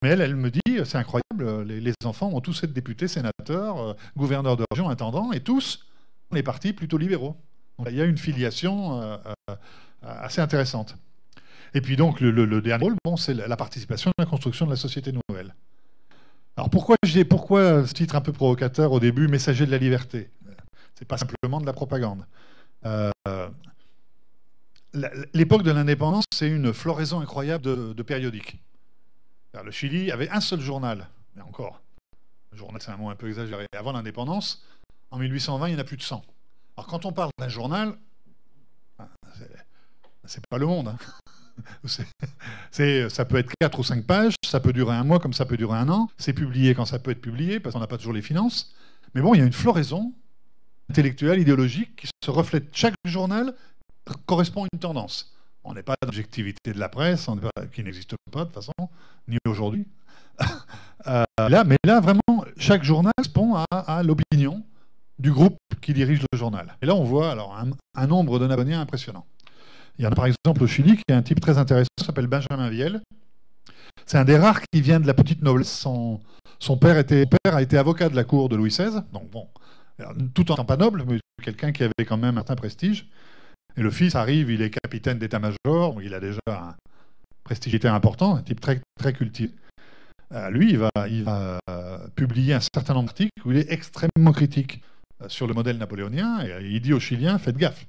mais elle me dit, c'est incroyable, les enfants vont tous être députés, sénateurs, gouverneurs de région, intendants, et tous, les partis plutôt libéraux. Donc, il y a une filiation assez intéressante. Et puis donc, le dernier rôle, bon, c'est la participation à la construction de la société nouvelle. Alors pourquoi ce titre un peu provocateur au début, messager de la liberté ? C'est pas simplement de la propagande. L'époque de l'indépendance, c'est une floraison incroyable de périodiques. Le Chili avait un seul journal, mais encore, le journal c'est un mot un peu exagéré. Avant l'indépendance, en 1820, il y en a plus de 100. Alors quand on parle d'un journal, c'est pas Le Monde. Ça peut être 4 ou 5 pages, ça peut durer un mois comme ça peut durer un an, c'est publié quand ça peut être publié, parce qu'on n'a pas toujours les finances. Mais bon, il y a une floraison intellectuelle, idéologique, qui se reflète. Chaque journal correspond à une tendance. On n'est pas d'objectivité de la presse, qui n'existe pas de toute façon, ni aujourd'hui. Mais là, vraiment, chaque journal correspond à l'opinion du groupe qui dirige le journal. Et là, on voit alors un nombre de Napoléoniens impressionnant. Il y en a par exemple au Chili, qui est un type très intéressant, qui s'appelle Benjamin Viel. C'est un des rares qui vient de la petite noblesse. Son père a été avocat de la cour de Louis XVI, donc bon, tout en étant pas noble, mais quelqu'un qui avait quand même un certain prestige. Et le fils arrive, il est capitaine d'état-major, il a déjà un prestige important, un type très, très cultivé. Lui, il va publier un certain nombre d'articles où il est extrêmement critique sur le modèle napoléonien, et il dit aux Chiliens, faites gaffe.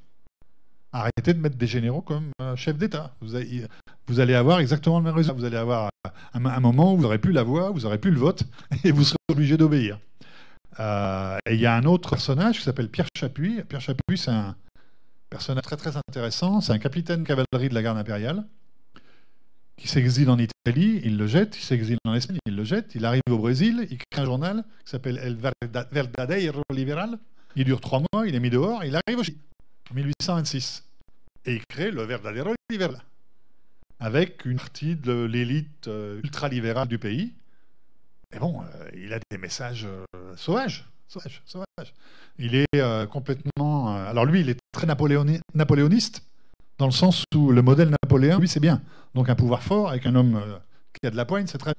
arrêtez de mettre des généraux comme chefs d'État. Vous allez avoir exactement le même résultat. Vous allez avoir un moment où vous n'aurez plus la voix, vous n'aurez plus le vote, et vous serez obligé d'obéir. Et il y a un autre personnage qui s'appelle Pierre Chapuis. Pierre Chapuis, c'est un personnage très très intéressant. C'est un capitaine de cavalerie de la garde impériale qui s'exile en Italie, il le jette, il s'exile en Espagne, il le jette, il arrive au Brésil, il crée un journal qui s'appelle El Verdadeiro Liberal. Il dure 3 mois, il est mis dehors, il arrive au Chili en 1826. Et il crée le Verdadeiro Liberal, avec une partie de l'élite ultralibérale du pays. Et bon, il a des messages sauvages. Il est complètement... alors lui, il est très napoléoniste, dans le sens où le modèle napoléon, lui, c'est bien. Donc un pouvoir fort, avec un homme qui a de la poigne, c'est très...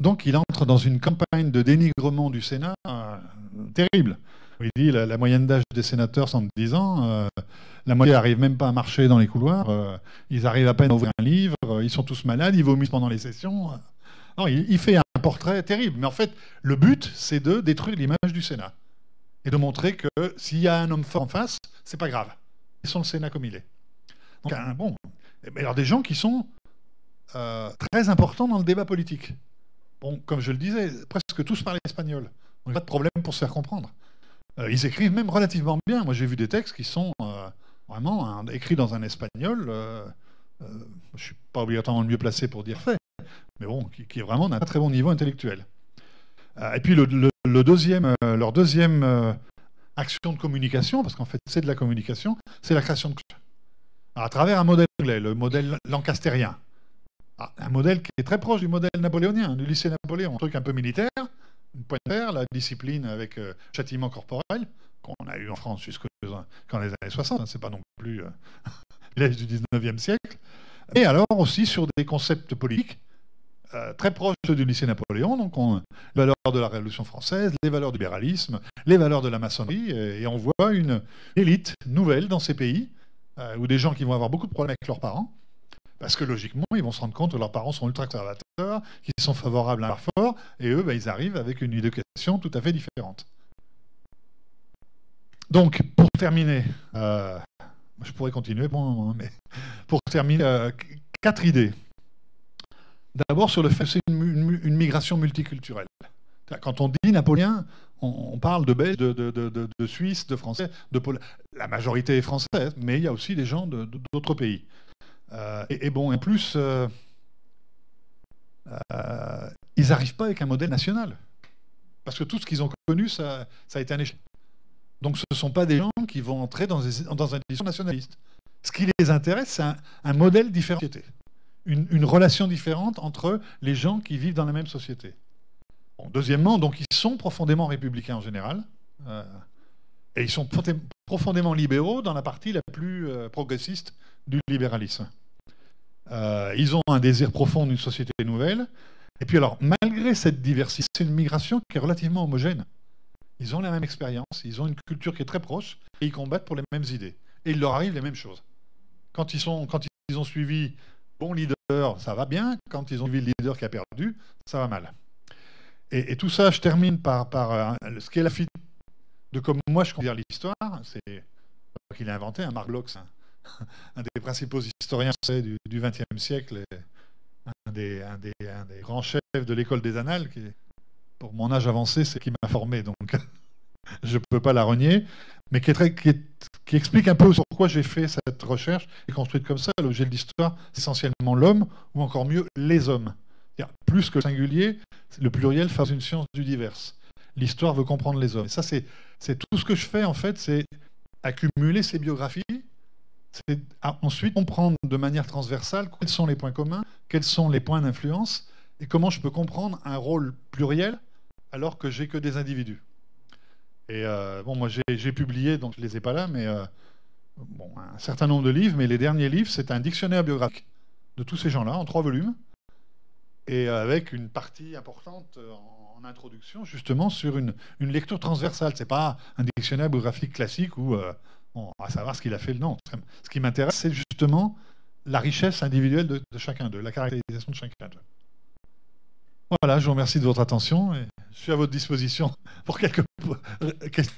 Donc il entre dans une campagne de dénigrement du Sénat terrible. Il dit la moyenne d'âge des sénateurs, 110 ans, la moitié n'arrive même pas à marcher dans les couloirs, ils arrivent à peine à ouvrir un livre, ils sont tous malades, ils vomissent pendant les sessions. Non, il fait un portrait terrible. Mais en fait, le but, c'est de détruire l'image du Sénat. Et de montrer que s'il y a un homme fort en face, c'est pas grave. Ils sont le Sénat comme il est. Donc, bon. Alors, des gens qui sont très importants dans le débat politique. Bon, comme je le disais, presque tous parlent espagnol. Donc, pas de problème pour se faire comprendre. Ils écrivent même relativement bien. Moi, j'ai vu des textes qui sont vraiment écrits dans un espagnol. Je ne suis pas obligatoirement le mieux placé pour dire fait, mais bon, qui est vraiment d'un très bon niveau intellectuel. Et puis leur deuxième action de communication, parce qu'en fait c'est de la communication, c'est la création de cloches. À travers un modèle anglais, le modèle lancastérien. Un modèle qui est très proche du modèle napoléonien, du lycée Napoléon. Un truc un peu militaire, une pointe de fer, la discipline avec châtiment corporel, qu'on a eu en France jusqu'en les années 60, hein, c'est pas non plus l'âge du 19e siècle. Et alors aussi sur des concepts politiques très proches du lycée Napoléon, donc les valeurs de la Révolution française, les valeurs du libéralisme, les valeurs de la maçonnerie, et on voit une élite nouvelle dans ces pays, où des gens qui vont avoir beaucoup de problèmes avec leurs parents, parce que logiquement, ils vont se rendre compte que leurs parents sont ultra-conservateurs, qu'ils sont favorables à un fort, et eux, ils arrivent avec une éducation tout à fait différente. Donc, pour terminer, je pourrais continuer pour un moment, mais pour terminer, 4 idées. D'abord, sur le fait que c'est une migration multiculturelle. Quand on dit Napoléon, on parle de Belges, de Suisses, de Français, la majorité est française, mais il y a aussi des gens d'autres pays. Et bon, en plus, ils n'arrivent pas avec un modèle national. Parce que tout ce qu'ils ont connu, ça a été un échec. Donc ce ne sont pas des gens qui vont entrer dans une édition nationaliste. Ce qui les intéresse, c'est un modèle différent de société. Une relation différente entre les gens qui vivent dans la même société. Bon, deuxièmement, donc, ils sont profondément républicains en général. Et ils sont profondément libéraux dans la partie la plus progressiste du libéralisme. Ils ont un désir profond d'une société nouvelle. Et puis alors, malgré cette diversité, c'est une migration qui est relativement homogène. Ils ont la même expérience, ils ont une culture qui est très proche, et ils combattent pour les mêmes idées. Et il leur arrive les mêmes choses. Quand ils ont suivi bon leader, ça va bien. Quand ils ont suivi le leader qui a perdu, ça va mal. Et tout ça, je termine par ce qui est la fille de comme moi je considère l'histoire. C'est qu'il a inventé, Marc Bloch, un des principaux historiens du XXe siècle, et un des grands chefs de l'école des Annales, qui, pour mon âge avancé, c'est qui m'a formé, donc je ne peux pas la renier, mais qui explique un peu pourquoi j'ai fait cette recherche et construite comme ça. L'objet de l'histoire, c'est essentiellement l'homme, ou encore mieux, les hommes. Plus que le singulier, le pluriel fait une science du divers. L'histoire veut comprendre les hommes. Et ça, c'est tout ce que je fais, en fait, c'est accumuler ces biographies, c'est ensuite comprendre de manière transversale quels sont les points communs, quels sont les points d'influence, et comment je peux comprendre un rôle pluriel alors que j'ai que des individus. Et bon, moi, j'ai publié, donc je ne les ai pas là, mais bon, un certain nombre de livres, mais les derniers livres, c'est un dictionnaire biographique de tous ces gens-là, en 3 volumes, et avec une partie importante en introduction, justement, sur une lecture transversale. Ce n'est pas un dictionnaire biographique classique où on va savoir ce qu'il a fait. Non. Ce qui m'intéresse, c'est justement la richesse individuelle de chacun d'eux, la caractérisation de chacun d'eux. Voilà, je vous remercie de votre attention et je suis à votre disposition pour quelques questions.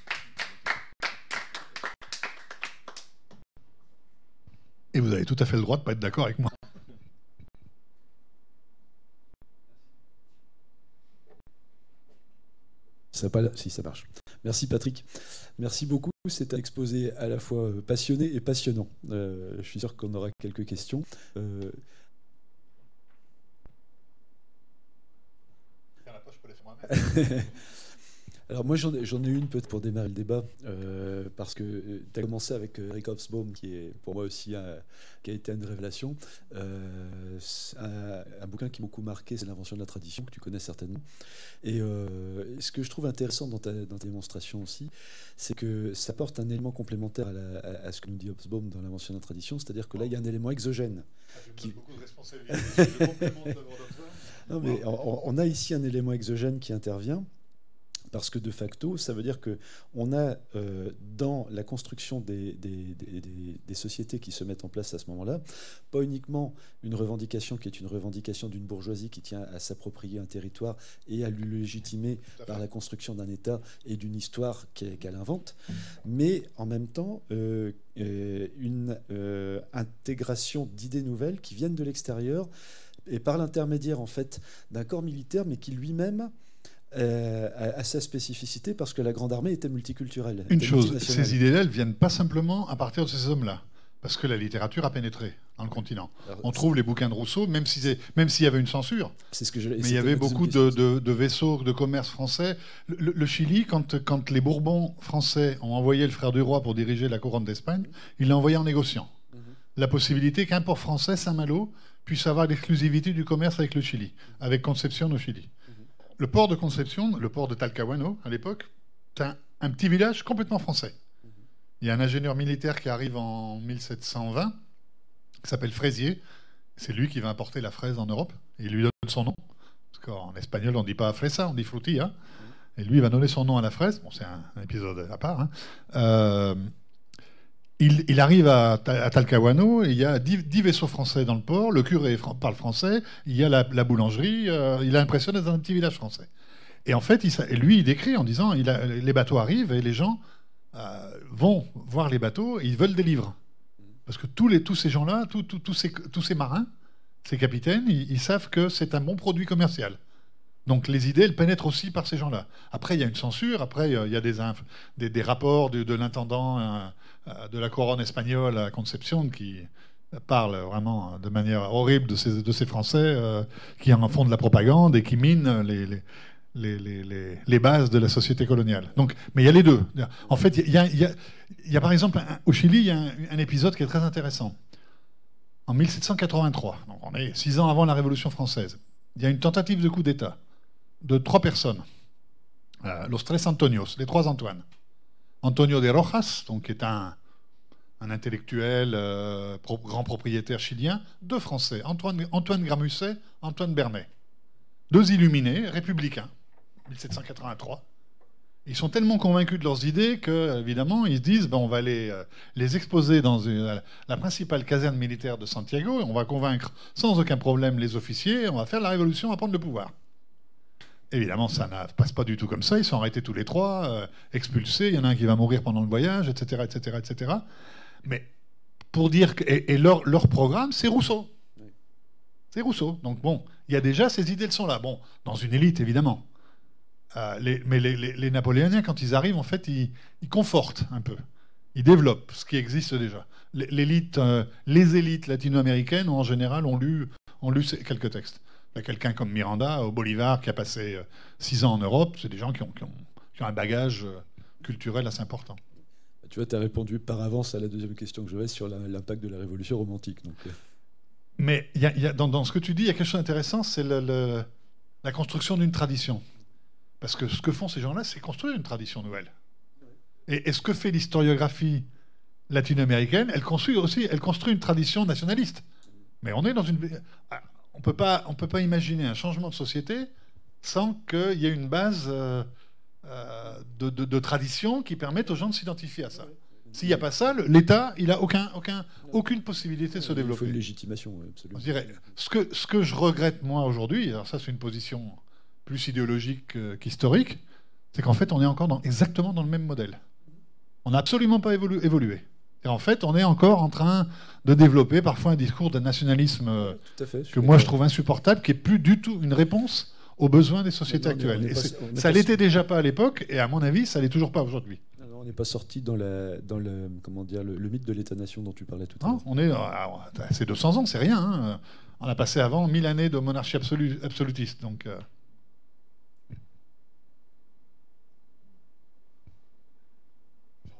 Et vous avez tout à fait le droit de ne pas être d'accord avec moi. Si ça marche. Merci Patrick. Merci beaucoup. C'est un exposé à la fois passionné et passionnant. Je suis sûr qu'on aura quelques questions. Alors moi j'en ai une peut-être pour démarrer le débat, parce que tu as commencé avec Eric Hobsbawm, qui est pour moi aussi qui a été une révélation. Un bouquin qui m'a beaucoup marqué, c'est L'invention de la tradition, que tu connais certainement. Et ce que je trouve intéressant dans ta démonstration aussi, c'est que ça apporte un élément complémentaire à ce que nous dit Hobsbawm dans L'invention de la tradition, c'est-à-dire que là il y a un élément exogène. J'ai beaucoup de responsabilités. Non, mais on a ici un élément exogène qui intervient. Parce que de facto, ça veut dire qu'on a dans la construction des sociétés qui se mettent en place à ce moment-là, pas uniquement une revendication qui est une revendication d'une bourgeoisie qui tient à s'approprier un territoire et à le légitimer par la construction d'un État et d'une histoire qu'elle invente, mais en même temps une intégration d'idées nouvelles qui viennent de l'extérieur et par l'intermédiaire en fait d'un corps militaire, mais qui lui-même à sa spécificité, parce que la Grande Armée était multiculturelle. Une chose, ces idées-là, elles ne viennent pas simplement à partir de ces hommes-là, parce que la littérature a pénétré dans le continent. On trouve les bouquins de Rousseau, même s'il y avait une censure. Mais il y avait beaucoup de vaisseaux de commerce français. Le Chili, quand les Bourbons français ont envoyé le frère du roi pour diriger la couronne d'Espagne, il l'a envoyé en négociant. La possibilité qu'un port français, Saint-Malo, puisse avoir l'exclusivité du commerce avec le Chili, avec Concepción au Chili. Le port de Concepción, le port de Talcahuano, à l'époque, c'est un petit village complètement français. Il y a un ingénieur militaire qui arrive en 1720, qui s'appelle Fraisier. C'est lui qui va importer la fraise en Europe. Et il lui donne son nom. Parce qu'en espagnol, on ne dit pas fresa, on dit frutilla. Et lui, il va donner son nom à la fraise. Bon, c'est un épisode à part. Il arrive à Talcahuano, et il y a 10 vaisseaux français dans le port, le curé parle français, il y a la boulangerie, il a l'impression d'être dans un petit village français. Et en fait, lui, il décrit en disant, les bateaux arrivent et les gens vont voir les bateaux et ils veulent des livres. Parce que tous ces gens-là, tous ces marins, ces capitaines, ils savent que c'est un bon produit commercial. Donc les idées, elles pénètrent aussi par ces gens-là. Après, il y a une censure. Après, il y a des rapports de l'intendant de la couronne espagnole à Concepción qui parle vraiment de manière horrible de ces Français qui en font de la propagande et qui minent les bases de la société coloniale. Donc, mais il y a les deux. En fait, il y a par exemple, au Chili, il y a un épisode qui est très intéressant. En 1783, donc on est 6 ans avant la Révolution française, il y a une tentative de coup d'État de 3 personnes. Los Tres Antonios, les 3 Antoine. Antonio de Rojas, donc, qui est un intellectuel, grand propriétaire chilien, 2 Français, Antoine Gramusset, Antoine Bernet. 2 illuminés, républicains, 1783. Ils sont tellement convaincus de leurs idées qu'évidemment, ils se disent on va les exposer dans la principale caserne militaire de Santiago, et on va convaincre sans aucun problème les officiers, et on va faire la révolution, on va prendre le pouvoir. Évidemment, ça ne passe pas du tout comme ça. Ils sont arrêtés tous les 3, expulsés. Il y en a un qui va mourir pendant le voyage, etc., etc., etc. Mais pour dire que leur programme, c'est Rousseau. C'est Rousseau. Donc bon, il y a déjà ces idées, elles sont là. Bon, dans une élite, évidemment. Mais les Napoléoniens, quand ils arrivent, en fait, ils confortent un peu. Ils développent ce qui existe déjà. Les élites latino-américaines, en général, ont lu quelques textes. Il y a quelqu'un comme Miranda, au Bolivar, qui a passé 6 ans en Europe. C'est des gens qui ont un bagage culturel assez important. Tu vois, tu as répondu par avance à la deuxième question que j'avais sur l'impact de la révolution romantique. Donc... Mais dans ce que tu dis, il y a quelque chose d'intéressant, c'est la construction d'une tradition. Parce que ce que font ces gens-là, c'est construire une tradition nouvelle. Et ce que fait l'historiographie latino-américaine, elle construit une tradition nationaliste. Mais on est dans une... On peut pas imaginer un changement de société sans qu'il y ait une base de tradition qui permette aux gens de s'identifier à ça. S'il n'y a pas ça, l'État, il n'a aucune possibilité de se développer. Il faut une légitimation, absolument. Je dirais, ce que je regrette, moi, aujourd'hui, alors ça, c'est une position plus idéologique qu'historique, c'est qu'en fait, on est encore exactement dans le même modèle. On n'a absolument pas évolué. Et en fait, on est encore en train de développer parfois un discours de nationalisme Tout à fait, que moi je trouve insupportable, qui n'est plus du tout une réponse aux besoins des sociétés actuelles. Et ça l'était déjà pas à l'époque, et à mon avis, ça l'est toujours pas aujourd'hui. On n'est pas sorti dans le mythe de l'État-nation dont tu parlais tout à l'heure. On est, c'est 200 ans, c'est rien. Hein. On a passé avant 1000 années de monarchie absolutiste. Donc, je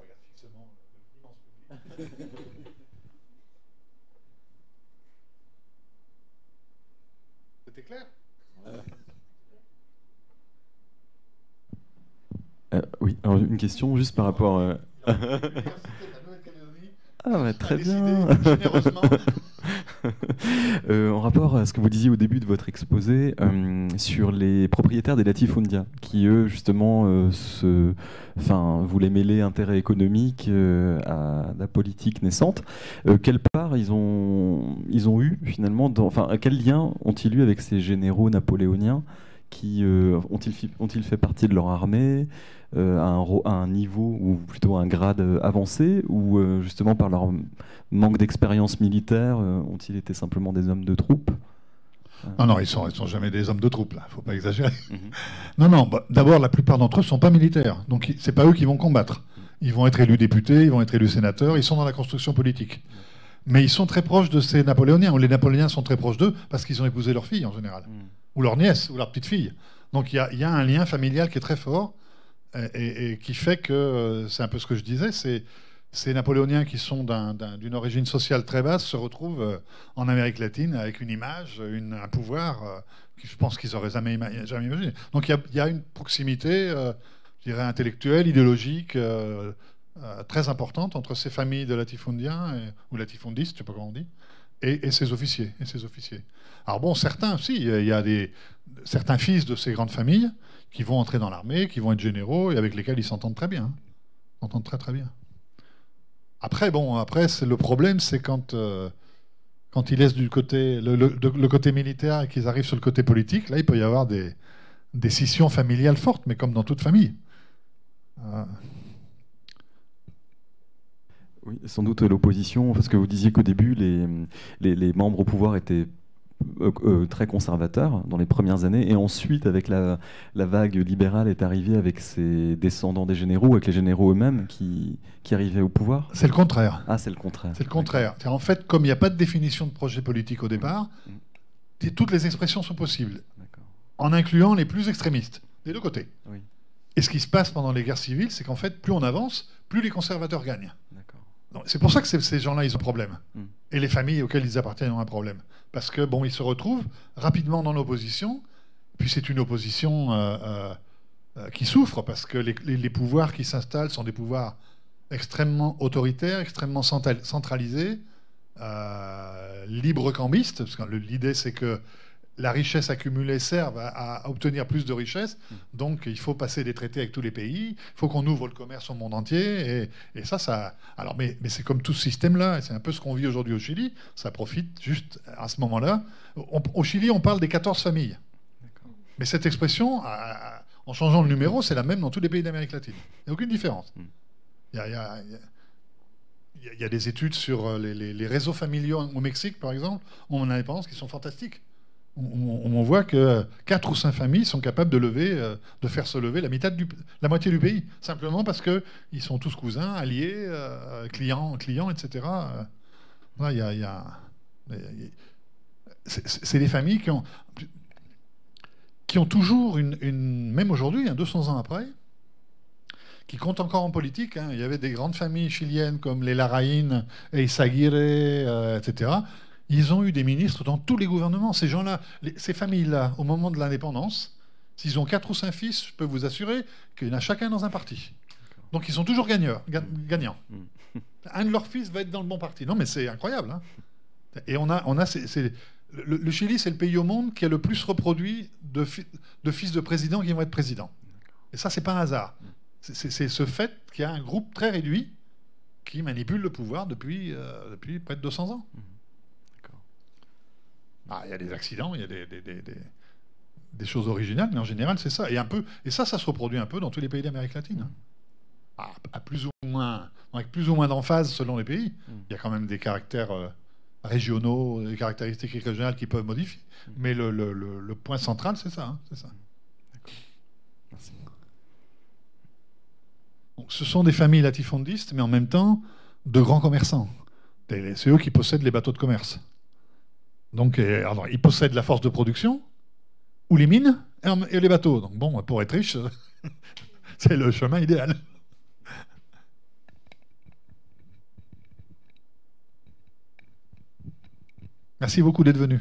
regarde fixement l'immense public. C'était clair? Oui, alors une question juste par rapport... Ah, bah, très bien. En rapport à ce que vous disiez au début de votre exposé sur les propriétaires des latifundia, qui eux justement voulaient mêler intérêt économique à la politique naissante. Quelle part ils ont eu finalement, quel lien ont-ils eu avec ces généraux napoléoniens qui ont-ils fait partie de leur armée à un niveau ou plutôt à un grade avancé, ou justement par leur manque d'expérience militaire ont-ils été simplement des hommes de troupe? Non, ils sont jamais des hommes de troupe, là. Faut pas exagérer. Non, d'abord, la plupart d'entre eux sont pas militaires, donc c'est pas eux qui vont combattre. Ils vont être élus députés, ils vont être élus sénateurs, ils sont dans la construction politique. Mais ils sont très proches de ces Napoléoniens, ou les Napoléoniens sont très proches d'eux parce qu'ils ont épousé leur fille en général, ou leur nièce, ou leur petite fille. Donc il y a un lien familial qui est très fort. Et qui fait que, c'est un peu ce que je disais, ces Napoléoniens qui sont d'une origine sociale très basse se retrouvent en Amérique latine avec une image, un pouvoir que je pense qu'ils n'auraient jamais imaginé. Donc il y a une proximité, je dirais, intellectuelle, idéologique, très importante entre ces familles de latifundiens, ou latifundistes, je ne sais pas comment on dit, et ces officiers. Alors bon, certains aussi, il y a certains fils de ces grandes familles qui vont entrer dans l'armée, qui vont être généraux, et avec lesquels ils s'entendent très bien. Ils s'entendent très très bien. Après, le problème, c'est quand ils laissent du côté le côté militaire et qu'ils arrivent sur le côté politique, là, il peut y avoir des scissions familiales fortes, mais comme dans toute famille. Oui, sans doute l'opposition, parce que vous disiez qu'au début, les membres au pouvoir étaient très conservateur dans les premières années, et ensuite avec la vague libérale est arrivée avec ses descendants des généraux, avec les généraux eux-mêmes qui arrivaient au pouvoir. C'est le contraire. Ah, c'est le contraire. C'est le contraire. En fait, comme il n'y a pas de définition de projet politique au départ, toutes les expressions sont possibles, en incluant les plus extrémistes, des deux côtés. Oui. Et ce qui se passe pendant les guerres civiles, c'est qu'en fait, plus on avance, plus les conservateurs gagnent. C'est pour ça que ces gens-là, ils ont un problème. Et les familles auxquelles ils appartiennent ont un problème. Parce que ils se retrouvent rapidement dans l'opposition. Puis c'est une opposition qui souffre, parce que les pouvoirs qui s'installent sont des pouvoirs extrêmement autoritaires, extrêmement centralisés, libre-cambistes. Parce que l'idée, c'est que la richesse accumulée serve à obtenir plus de richesse. Donc, il faut passer des traités avec tous les pays. Il faut qu'on ouvre le commerce au monde entier. Et ça... Alors, mais c'est comme tout ce système-là. C'est un peu ce qu'on vit aujourd'hui au Chili. Ça profite juste à ce moment-là. Au Chili, on parle des 14 familles. Mais cette expression, en changeant le numéro, c'est la même dans tous les pays d'Amérique latine. Il n'y a aucune différence. Il y a des études sur les réseaux familiaux au Mexique, par exemple, en indépendance, qui sont fantastiques. On voit que 4 ou 5 familles sont capables de faire se lever la moitié du pays, simplement parce qu'ils sont tous cousins, alliés, clients, etc. C'est des familles qui ont toujours même aujourd'hui, 200 ans après, qui comptent encore en politique. Il y avait des grandes familles chiliennes comme les Larraín, Eizaguirre, etc. Ils ont eu des ministres dans tous les gouvernements. Ces gens-là, ces familles-là, au moment de l'indépendance, s'ils ont 4 ou 5 fils, je peux vous assurer qu'il y en a chacun dans un parti. Donc ils sont toujours gagnants. Un de leurs fils va être dans le bon parti. Non, mais c'est incroyable. Et le Chili, c'est le pays au monde qui a le plus reproduit de fils de présidents qui vont être présidents. Et ça, c'est pas un hasard. C'est ce fait qu'il y a un groupe très réduit qui manipule le pouvoir depuis près de 200 ans. Il y a des accidents, il y a des choses originales, mais en général, c'est ça. Et ça se reproduit un peu dans tous les pays d'Amérique latine. plus ou moins, avec plus ou moins d'emphase selon les pays. Il y a quand même des caractères régionaux, des caractéristiques régionales qui peuvent modifier. Mais le point central, c'est ça. Hein, c'est ça. Merci. Donc, ce sont des familles latifondistes, mais en même temps de grands commerçants. C'est eux qui possèdent les bateaux de commerce. Donc, alors, ils possèdent la force de production, ou les mines, et les bateaux. Donc bon, pour être riche, c'est le chemin idéal. Merci beaucoup d'être venu.